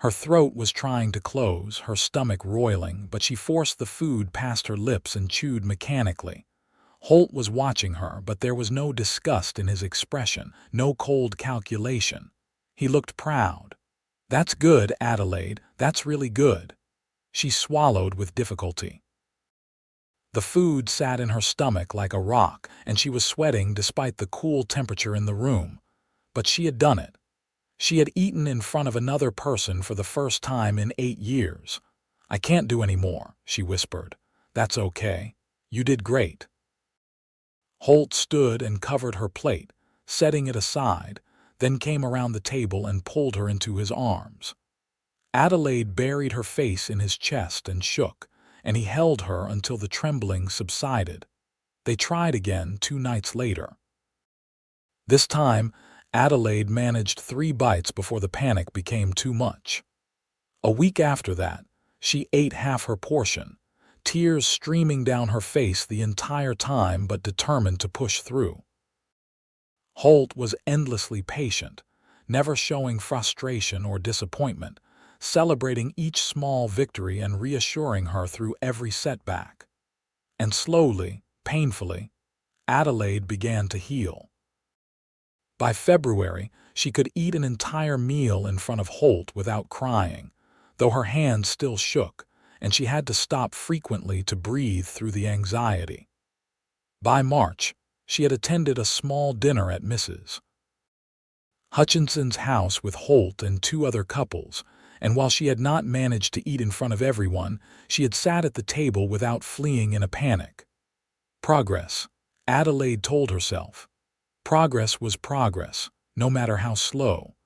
Her throat was trying to close, her stomach roiling, but she forced the food past her lips and chewed mechanically. Holt was watching her, but there was no disgust in his expression, no cold calculation. He looked proud. "That's good, Adelaide, that's really good." She swallowed with difficulty. The food sat in her stomach like a rock, and she was sweating despite the cool temperature in the room. But she had done it. She had eaten in front of another person for the first time in 8 years. "I can't do any more," she whispered. "That's okay. You did great." Holt stood and covered her plate, setting it aside, then came around the table and pulled her into his arms. Adelaide buried her face in his chest and shook, and he held her until the trembling subsided. They tried again 2 nights later. This time, Adelaide managed 3 bites before the panic became too much. A week after that, she ate half her portion, tears streaming down her face the entire time but determined to push through. Holt was endlessly patient, never showing frustration or disappointment, celebrating each small victory and reassuring her through every setback. And slowly, painfully, Adelaide began to heal. By February, she could eat an entire meal in front of Holt without crying, though her hands still shook, and she had to stop frequently to breathe through the anxiety. By March, she had attended a small dinner at Mrs. Hutchinson's house with Holt and 2 other couples, and while she had not managed to eat in front of everyone, she had sat at the table without fleeing in a panic. Progress, Adelaide told herself. Progress was progress, no matter how slow.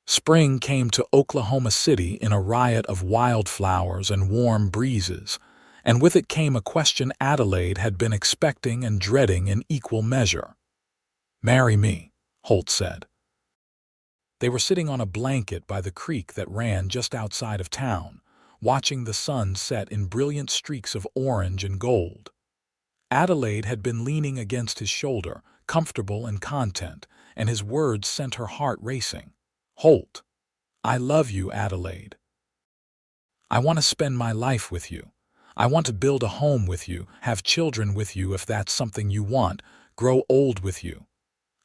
Spring came to Oklahoma City in a riot of wildflowers and warm breezes, and with it came a question Adelaide had been expecting and dreading in equal measure. "Marry me," Holt said. They were sitting on a blanket by the creek that ran just outside of town, watching the sun set in brilliant streaks of orange and gold. Adelaide had been leaning against his shoulder, comfortable and content, and his words sent her heart racing. "Holt, I love you, Adelaide. I want to spend my life with you. I want to build a home with you, have children with you if that's something you want, grow old with you.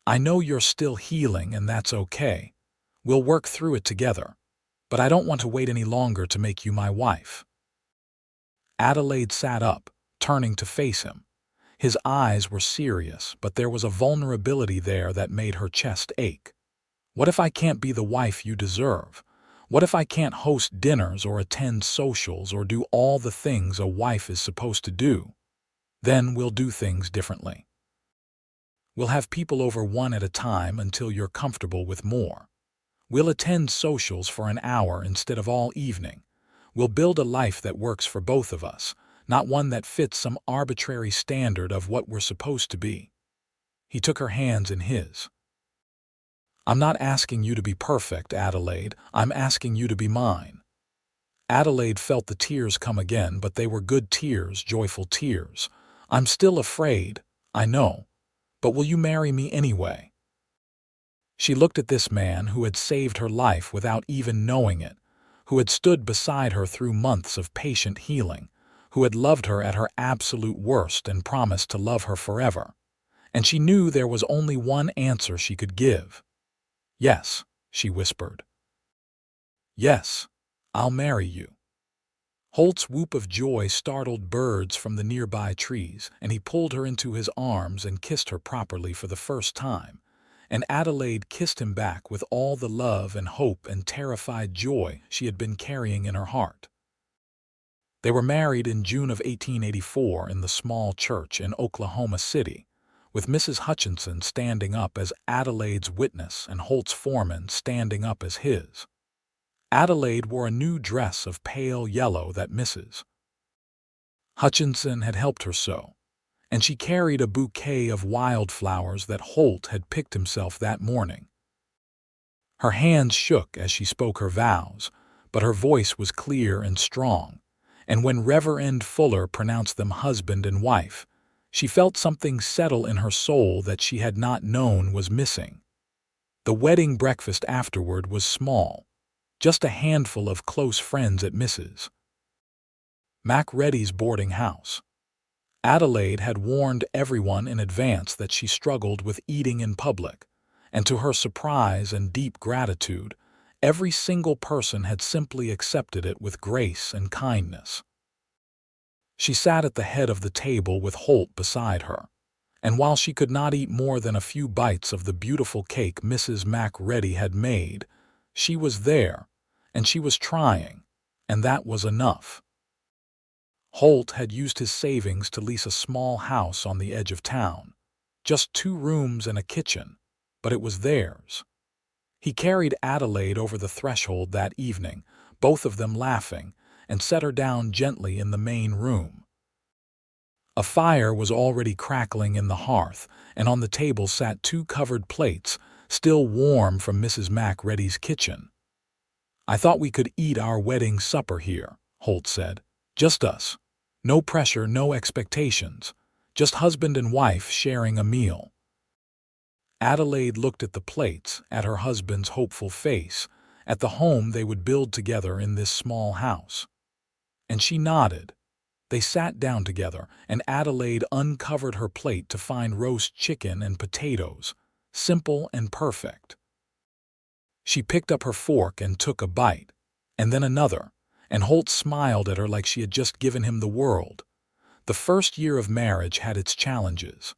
I know you're still healing and that's okay. We'll work through it together. But I don't want to wait any longer to make you my wife." Adelaide sat up, turning to face him. His eyes were serious, but there was a vulnerability there that made her chest ache. "What if I can't be the wife you deserve? What if I can't host dinners or attend socials or do all the things a wife is supposed to do? Then we'll do things differently. We'll have people over one at a time until you're comfortable with more. We'll attend socials for an hour instead of all evening. We'll build a life that works for both of us, not one that fits some arbitrary standard of what we're supposed to be." He took her hands in his. "I'm not asking you to be perfect, Adelaide. I'm asking you to be mine." Adelaide felt the tears come again, but they were good tears, joyful tears. "I'm still afraid, I know. But will you marry me anyway?" She looked at this man who had saved her life without even knowing it, who had stood beside her through months of patient healing, who had loved her at her absolute worst and promised to love her forever. And she knew there was only one answer she could give. "Yes," she whispered. "Yes, I'll marry you." Holt's whoop of joy startled birds from the nearby trees, and he pulled her into his arms and kissed her properly for the first time. And Adelaide kissed him back with all the love and hope and terrified joy she had been carrying in her heart. They were married in June of 1884 in the small church in Oklahoma City, with Mrs. Hutchinson standing up as Adelaide's witness and Holt's foreman standing up as his. Adelaide wore a new dress of pale yellow that Mrs. Hutchinson had helped her sew, and she carried a bouquet of wildflowers that Holt had picked himself that morning. Her hands shook as she spoke her vows, but her voice was clear and strong, and when Reverend Fuller pronounced them husband and wife, she felt something settle in her soul that she had not known was missing. The wedding breakfast afterward was small, just a handful of close friends at Mrs. Macready's boarding house. Adelaide had warned everyone in advance that she struggled with eating in public, and to her surprise and deep gratitude, every single person had simply accepted it with grace and kindness. She sat at the head of the table with Holt beside her, and while she could not eat more than a few bites of the beautiful cake Mrs. Macready had made, she was there, and she was trying, and that was enough. Holt had used his savings to lease a small house on the edge of town, just 2 rooms and a kitchen, but it was theirs. He carried Adelaide over the threshold that evening, both of them laughing, and set her down gently in the main room. A fire was already crackling in the hearth, and on the table sat 2 covered plates, still warm from Mrs. Macready's kitchen. "I thought we could eat our wedding supper here," Holt said. "Just us. No pressure, no expectations. Just husband and wife sharing a meal." Adelaide looked at the plates, at her husband's hopeful face, at the home they would build together in this small house. And she nodded. They sat down together, and Adelaide uncovered her plate to find roast chicken and potatoes, simple and perfect. She picked up her fork and took a bite, and then another, and Holt smiled at her like she had just given him the world. The first year of marriage had its challenges.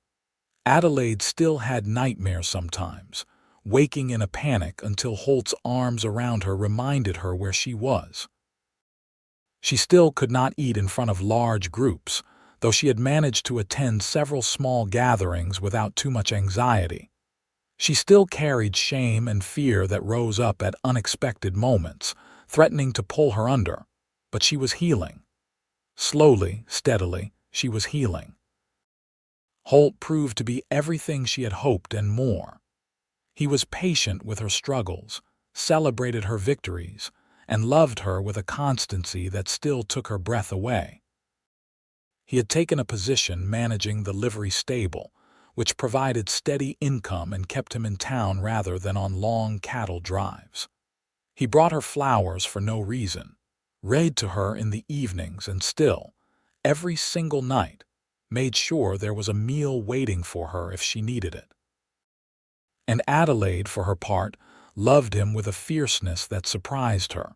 Adelaide still had nightmares sometimes, waking in a panic until Holt's arms around her reminded her where she was. She still could not eat in front of large groups, though she had managed to attend several small gatherings without too much anxiety. She still carried shame and fear that rose up at unexpected moments, threatening to pull her under, but she was healing. Slowly, steadily, she was healing. Holt proved to be everything she had hoped and more. He was patient with her struggles, celebrated her victories, and loved her with a constancy that still took her breath away. He had taken a position managing the livery stable, which provided steady income and kept him in town rather than on long cattle drives. He brought her flowers for no reason, read to her in the evenings, and still, every single night, made sure there was a meal waiting for her if she needed it. And Adelaide, for her part, loved him with a fierceness that surprised her.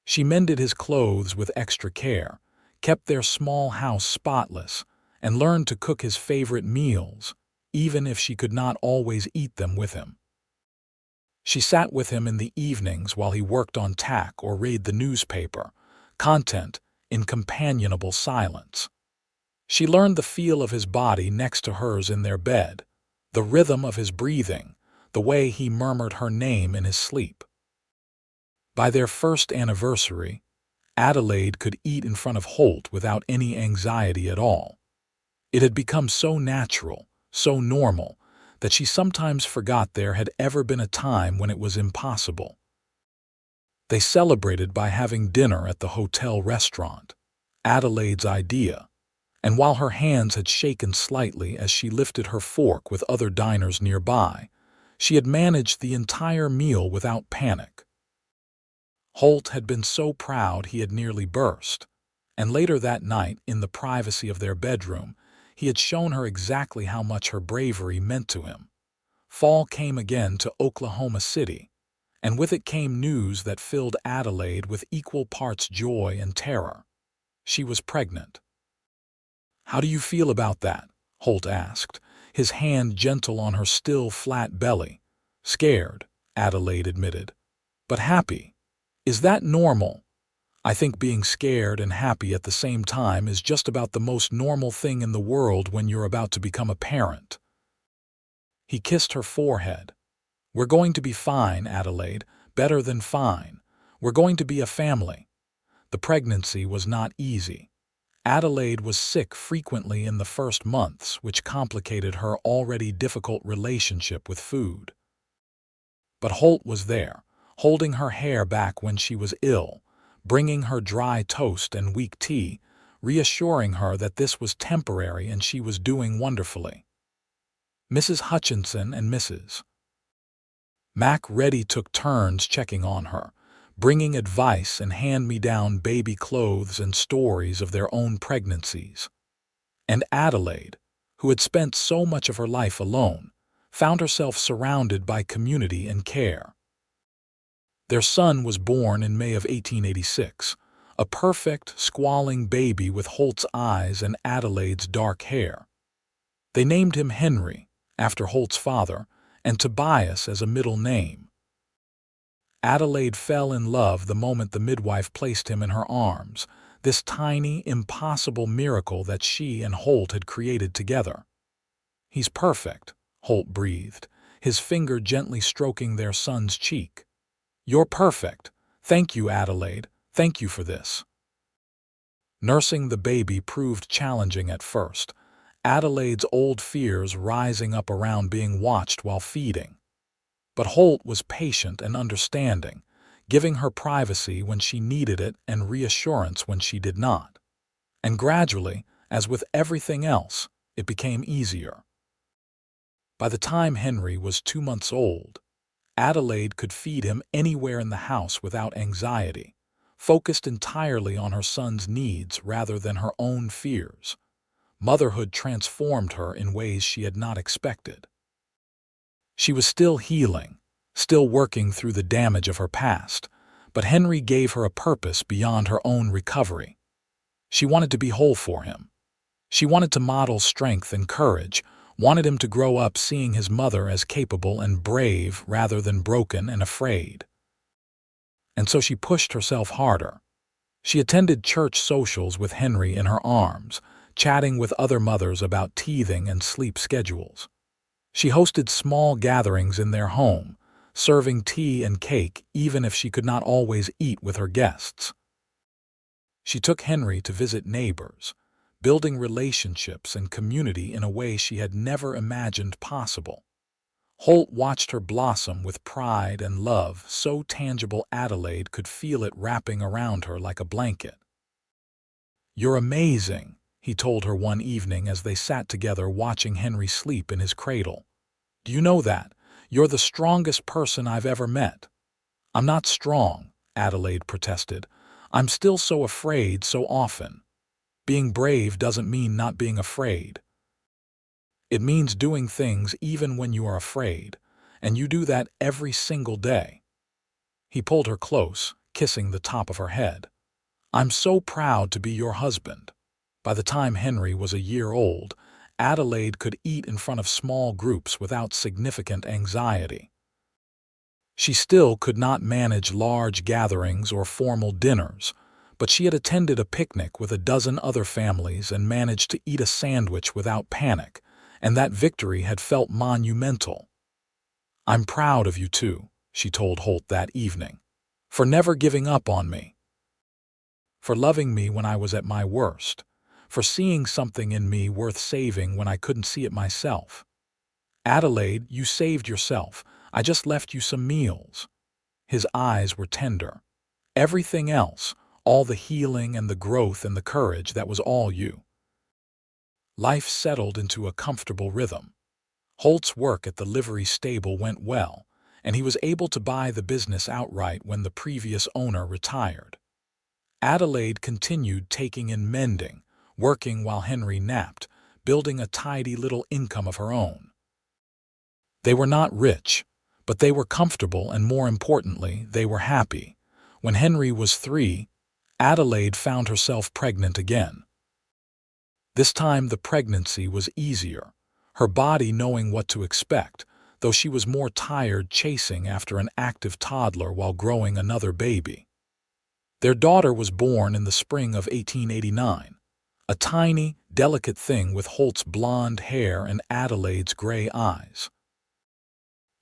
She mended his clothes with extra care, kept their small house spotless, and learned to cook his favorite meals, even if she could not always eat them with him. She sat with him in the evenings while he worked on tack or read the newspaper, content in companionable silence. She learned the feel of his body next to hers in their bed, the rhythm of his breathing, the way he murmured her name in his sleep. By their first anniversary, Adelaide could eat in front of Holt without any anxiety at all. It had become so natural, so normal, that she sometimes forgot there had ever been a time when it was impossible. They celebrated by having dinner at the hotel restaurant, Adelaide's idea, and while her hands had shaken slightly as she lifted her fork with other diners nearby, she had managed the entire meal without panic. Holt had been so proud he had nearly burst, and later that night, in the privacy of their bedroom, he had shown her exactly how much her bravery meant to him. Fall came again to Oklahoma City, and with it came news that filled Adelaide with equal parts joy and terror. She was pregnant. "How do you feel about that?" Holt asked, his hand gentle on her still flat belly. "Scared," Adelaide admitted, "but happy. Is that normal?" "I think being scared and happy at the same time is just about the most normal thing in the world when you're about to become a parent." He kissed her forehead. "We're going to be fine, Adelaide, better than fine. We're going to be a family." The pregnancy was not easy. Adelaide was sick frequently in the first months, which complicated her already difficult relationship with food. But Holt was there, holding her hair back when she was ill, bringing her dry toast and weak tea, reassuring her that this was temporary and she was doing wonderfully. Mrs. Hutchinson and Mrs. Macready took turns checking on her, bringing advice and hand-me-down baby clothes and stories of their own pregnancies. And Adelaide, who had spent so much of her life alone, found herself surrounded by community and care. Their son was born in May of 1886, a perfect, squalling baby with Holt's eyes and Adelaide's dark hair. They named him Henry, after Holt's father, and Tobias as a middle name. Adelaide fell in love the moment the midwife placed him in her arms, this tiny, impossible miracle that she and Holt had created together. "He's perfect," Holt breathed, his finger gently stroking their son's cheek. "You're perfect. Thank you, Adelaide. Thank you for this." Nursing the baby proved challenging at first, Adelaide's old fears rising up around being watched while feeding. But Holt was patient and understanding, giving her privacy when she needed it and reassurance when she did not. And gradually, as with everything else, it became easier. By the time Henry was 2 months old, Adelaide could feed him anywhere in the house without anxiety, focused entirely on her son's needs rather than her own fears. Motherhood transformed her in ways she had not expected. She was still healing, still working through the damage of her past, but Henry gave her a purpose beyond her own recovery. She wanted to be whole for him. She wanted to model strength and courage, wanted him to grow up seeing his mother as capable and brave rather than broken and afraid. And so she pushed herself harder. She attended church socials with Henry in her arms, chatting with other mothers about teething and sleep schedules. She hosted small gatherings in their home, serving tea and cake even if she could not always eat with her guests. She took Henry to visit neighbors, building relationships and community in a way she had never imagined possible. Holt watched her blossom with pride and love so tangible Adelaide could feel it wrapping around her like a blanket. "You're amazing," he told her one evening as they sat together watching Henry sleep in his cradle. "Do you know that? You're the strongest person I've ever met." "I'm not strong," Adelaide protested. "I'm still so afraid so often." "Being brave doesn't mean not being afraid. It means doing things even when you are afraid, and you do that every single day." He pulled her close, kissing the top of her head. "I'm so proud to be your husband." By the time Henry was a year old, Adelaide could eat in front of small groups without significant anxiety. She still could not manage large gatherings or formal dinners, but she had attended a picnic with a dozen other families and managed to eat a sandwich without panic, and that victory had felt monumental. "I'm proud of you too," she told Holt that evening, "for never giving up on me, for loving me when I was at my worst, for seeing something in me worth saving when I couldn't see it myself. Adelaide, you saved yourself. I just left you some meals." His eyes were tender. "Everything else, all the healing and the growth and the courage, that was all you." Life settled into a comfortable rhythm. Holt's work at the livery stable went well, and he was able to buy the business outright when the previous owner retired. Adelaide continued taking in mending, working while Henry napped, building a tidy little income of her own. They were not rich, but they were comfortable, and more importantly, they were happy. When Henry was 3, Adelaide found herself pregnant again. This time the pregnancy was easier, her body knowing what to expect, though she was more tired chasing after an active toddler while growing another baby. Their daughter was born in the spring of 1889, a tiny, delicate thing with Holt's blonde hair and Adelaide's gray eyes.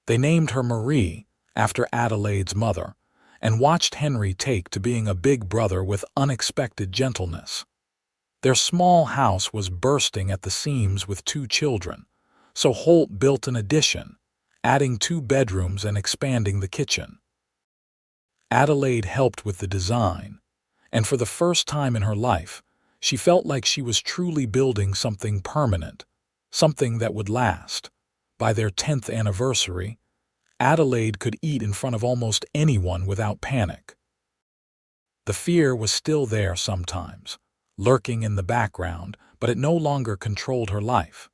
They named her Marie, after Adelaide's mother, and watched Henry take to being a big brother with unexpected gentleness. Their small house was bursting at the seams with 2 children, so Holt built an addition, adding 2 bedrooms and expanding the kitchen. Adelaide helped with the design, and for the first time in her life, she felt like she was truly building something permanent, something that would last. By their 10th anniversary, Adelaide could eat in front of almost anyone without panic. The fear was still there sometimes, lurking in the background, but it no longer controlled her life.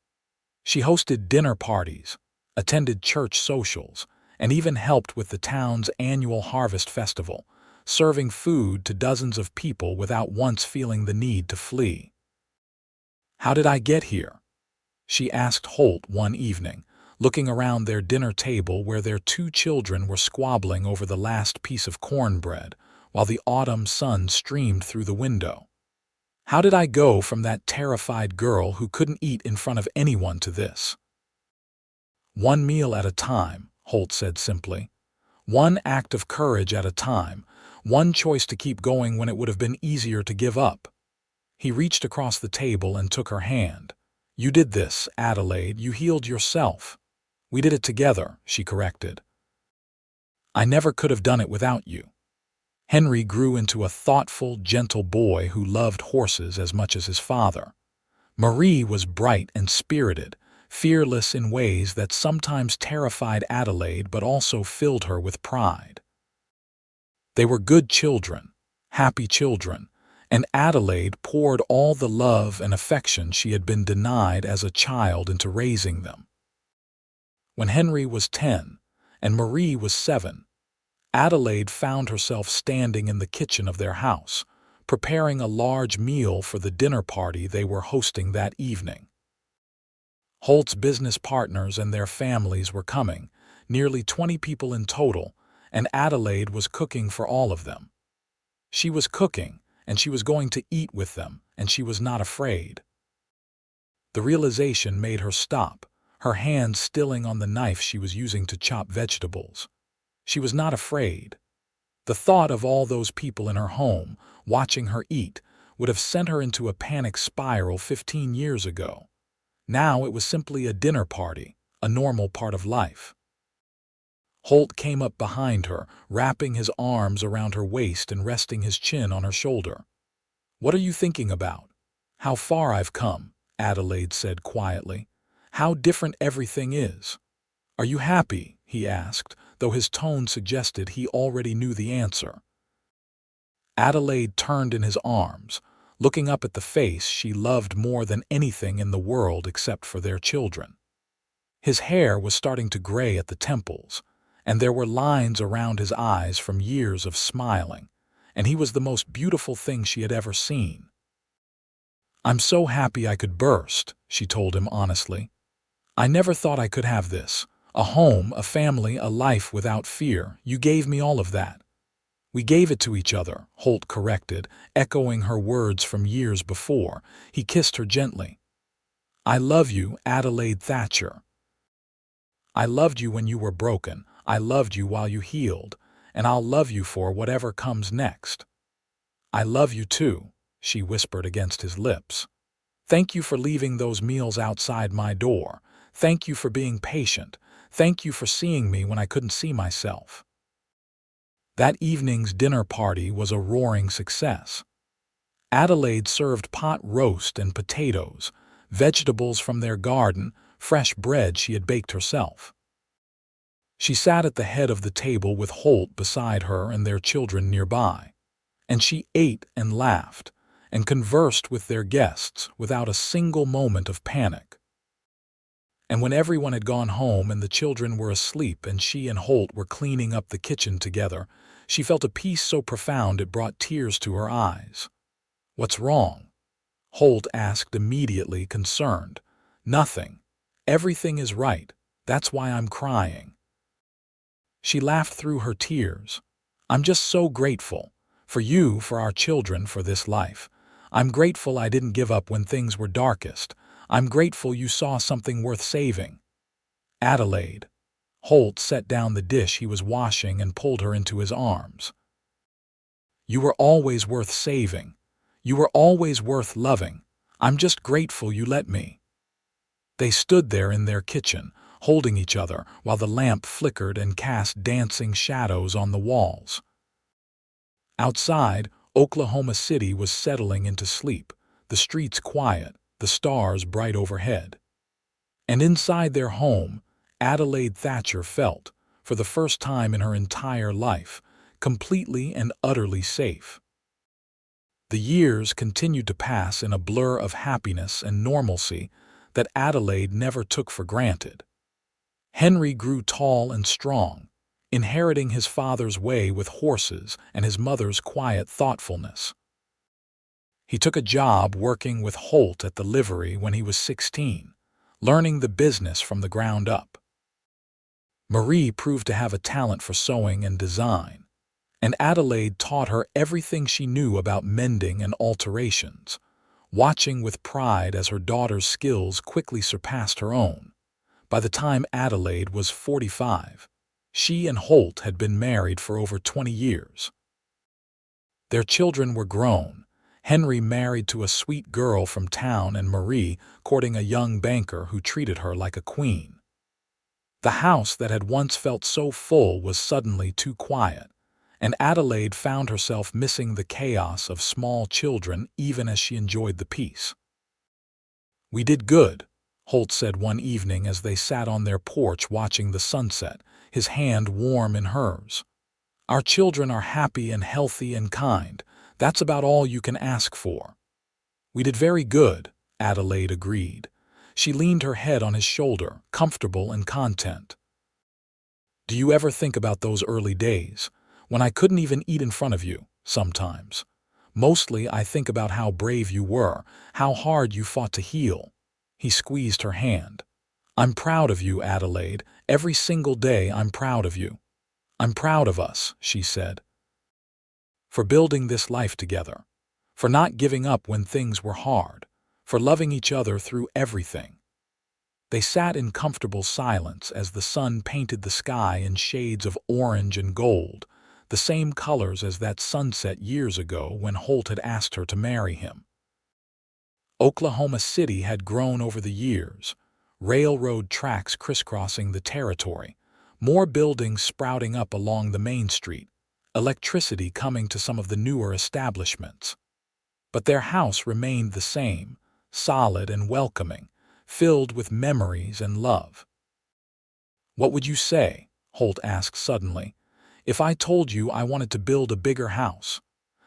She hosted dinner parties, attended church socials, and even helped with the town's annual harvest festival, serving food to dozens of people without once feeling the need to flee. "How did I get here?" she asked Holt one evening, looking around their dinner table where their two children were squabbling over the last piece of cornbread, while the autumn sun streamed through the window. "How did I go from that terrified girl who couldn't eat in front of anyone to this?" "One meal at a time," Holt said simply. "One act of courage at a time, one choice to keep going when it would have been easier to give up." He reached across the table and took her hand. "You did this, Adelaide. You healed yourself." "We did it together," she corrected. "I never could have done it without you." Henry grew into a thoughtful, gentle boy who loved horses as much as his father. Marie was bright and spirited, fearless in ways that sometimes terrified Adelaide but also filled her with pride. They were good children, happy children, and Adelaide poured all the love and affection she had been denied as a child into raising them. When Henry was 10 and Marie was 7, Adelaide found herself standing in the kitchen of their house, preparing a large meal for the dinner party they were hosting that evening. Holt's business partners and their families were coming, nearly 20 people in total, and Adelaide was cooking for all of them. She was cooking, and she was going to eat with them, and she was not afraid. The realization made her stop, her hand stilling on the knife she was using to chop vegetables. She was not afraid. The thought of all those people in her home, watching her eat, would have sent her into a panic spiral 15 years ago. Now it was simply a dinner party, a normal part of life. Holt came up behind her, wrapping his arms around her waist and resting his chin on her shoulder. "What are you thinking about?" "How far I've come," Adelaide said quietly. "How different everything is." "Are you happy?" he asked, though his tone suggested he already knew the answer. Adelaide turned in his arms, looking up at the face she loved more than anything in the world except for their children. His hair was starting to gray at the temples, and there were lines around his eyes from years of smiling, and he was the most beautiful thing she had ever seen. "I'm so happy I could burst," she told him honestly. "I never thought I could have this. A home, a family, a life without fear. You gave me all of that." "We gave it to each other," Holt corrected, echoing her words from years before. He kissed her gently. "I love you, Adelaide Thatcher. I loved you when you were broken. I loved you while you healed, and I'll love you for whatever comes next." "I love you too," she whispered against his lips. "Thank you for leaving those meals outside my door. Thank you for being patient. Thank you for seeing me when I couldn't see myself." That evening's dinner party was a roaring success. Adelaide served pot roast and potatoes, vegetables from their garden, fresh bread she had baked herself. She sat at the head of the table with Holt beside her and their children nearby, and she ate and laughed and conversed with their guests without a single moment of panic. And when everyone had gone home and the children were asleep and she and Holt were cleaning up the kitchen together, she felt a peace so profound it brought tears to her eyes. "What's wrong?" Holt asked immediately, concerned. "Nothing. Everything is right. That's why I'm crying." She laughed through her tears. "I'm just so grateful. For you, for our children, for this life. I'm grateful I didn't give up when things were darkest. I'm grateful you saw something worth saving." "Adelaide." Holt set down the dish he was washing and pulled her into his arms. "You were always worth saving. You were always worth loving. I'm just grateful you let me." They stood there in their kitchen, holding each other, while the lamp flickered and cast dancing shadows on the walls. Outside, Oklahoma City was settling into sleep, the streets quiet, the stars bright overhead. And inside their home, Adelaide Thatcher felt, for the first time in her entire life, completely and utterly safe. The years continued to pass in a blur of happiness and normalcy that Adelaide never took for granted. Henry grew tall and strong, inheriting his father's way with horses and his mother's quiet thoughtfulness. He took a job working with Holt at the livery when he was 16, learning the business from the ground up. Marie proved to have a talent for sewing and design, and Adelaide taught her everything she knew about mending and alterations, watching with pride as her daughter's skills quickly surpassed her own. By the time Adelaide was 45, she and Holt had been married for over 20 years. Their children were grown, Henry married to a sweet girl from town and Marie courting a young banker who treated her like a queen. The house that had once felt so full was suddenly too quiet, and Adelaide found herself missing the chaos of small children even as she enjoyed the peace. "We did good," Holt said one evening as they sat on their porch watching the sunset, his hand warm in hers. "Our children are happy and healthy and kind. That's about all you can ask for." "We did very good," Adelaide agreed. She leaned her head on his shoulder, comfortable and content. "Do you ever think about those early days, when I couldn't even eat in front of you, sometimes? Mostly I think about how brave you were, how hard you fought to heal." He squeezed her hand. "I'm proud of you, Adelaide. Every single day I'm proud of you." "I'm proud of us," she said. "For building this life together. For not giving up when things were hard. For loving each other through everything." They sat in comfortable silence as the sun painted the sky in shades of orange and gold, the same colors as that sunset years ago when Holt had asked her to marry him. Oklahoma City had grown over the years, railroad tracks crisscrossing the territory, more buildings sprouting up along the main street, electricity coming to some of the newer establishments. But their house remained the same, solid and welcoming, filled with memories and love. "What would you say," Holt asked suddenly, "if I told you I wanted to build a bigger house?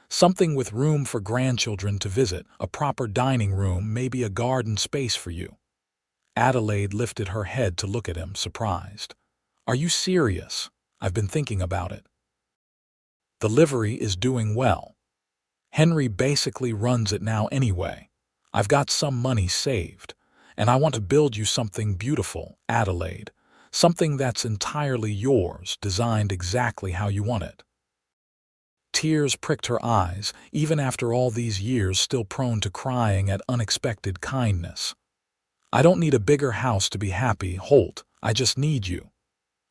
Something with room for grandchildren to visit, a proper dining room, maybe a garden space for you." Adelaide lifted her head to look at him, surprised. "Are you serious? I've been thinking about it." "The livery is doing well. Henry basically runs it now anyway. I've got some money saved, and I want to build you something beautiful, Adelaide, something that's entirely yours, designed exactly how you want it." Tears pricked her eyes, even after all these years still prone to crying at unexpected kindness. "I don't need a bigger house to be happy, Holt. I just need you."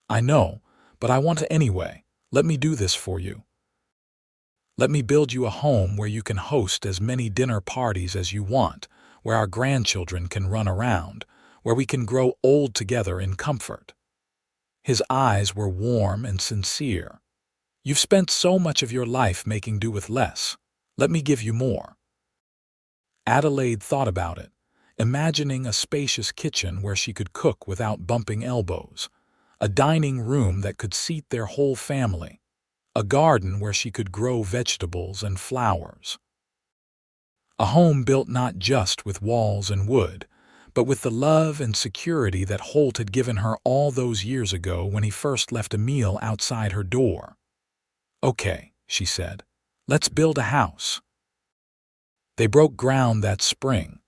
"I know, but I want to anyway. Let me do this for you. Let me build you a home where you can host as many dinner parties as you want, where our grandchildren can run around, where we can grow old together in comfort." His eyes were warm and sincere. "You've spent so much of your life making do with less. Let me give you more." Adelaide thought about it, imagining a spacious kitchen where she could cook without bumping elbows, a dining room that could seat their whole family, a garden where she could grow vegetables and flowers. A home built not just with walls and wood, but with the love and security that Holt had given her all those years ago when he first left a meal outside her door. "Okay," she said, "let's build a house." They broke ground that spring,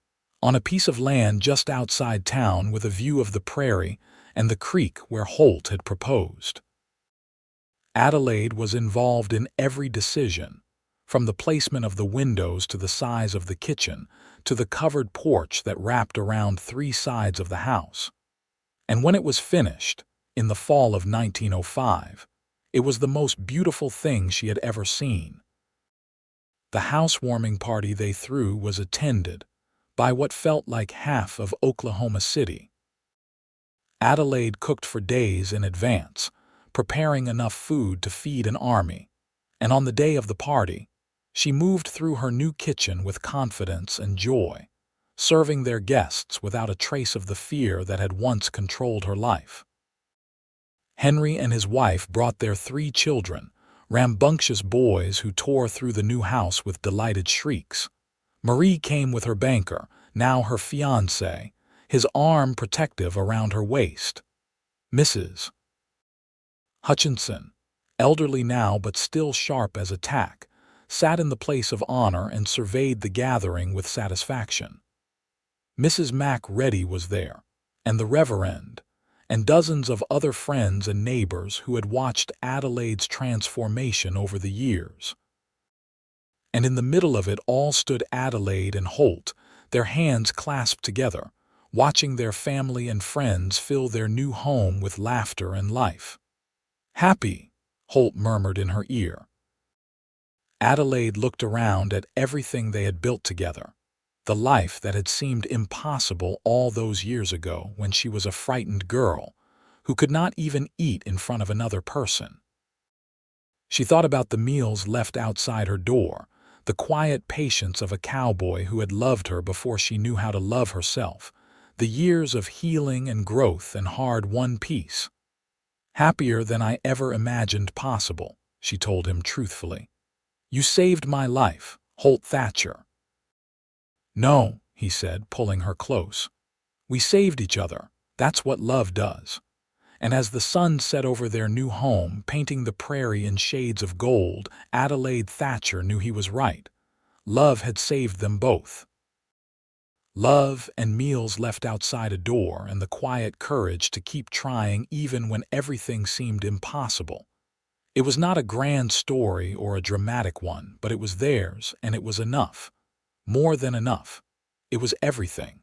on a piece of land just outside town with a view of the prairie and the creek where Holt had proposed. Adelaide was involved in every decision, from the placement of the windows to the size of the kitchen to the covered porch that wrapped around 3 sides of the house. And when it was finished, in the fall of 1905, it was the most beautiful thing she had ever seen. The housewarming party they threw was attended by what felt like half of Oklahoma City. Adelaide cooked for days in advance, preparing enough food to feed an army, and on the day of the party, she moved through her new kitchen with confidence and joy, serving their guests without a trace of the fear that had once controlled her life. Henry and his wife brought their 3 children, rambunctious boys who tore through the new house with delighted shrieks. Marie came with her banker, now her fiancé, his arm protective around her waist. Mrs. Hutchinson, elderly now but still sharp as a tack, sat in the place of honor and surveyed the gathering with satisfaction. Mrs. Mac Reddy was there, and the Reverend, and dozens of other friends and neighbors who had watched Adelaide's transformation over the years. And in the middle of it all stood Adelaide and Holt, their hands clasped together, watching their family and friends fill their new home with laughter and life. "Happy," Holt murmured in her ear. Adelaide looked around at everything they had built together, the life that had seemed impossible all those years ago when she was a frightened girl who could not even eat in front of another person. She thought about the meals left outside her door, the quiet patience of a cowboy who had loved her before she knew how to love herself, the years of healing and growth and hard-won peace. "Happier than I ever imagined possible," she told him truthfully. "You saved my life, Holt Thatcher." "No," he said, pulling her close. "We saved each other. That's what love does." And as the sun set over their new home, painting the prairie in shades of gold, Adelaide Thatcher knew he was right. Love had saved them both. Love and meals left outside a door and the quiet courage to keep trying even when everything seemed impossible. It was not a grand story or a dramatic one, but it was theirs, and it was enough. More than enough. It was everything.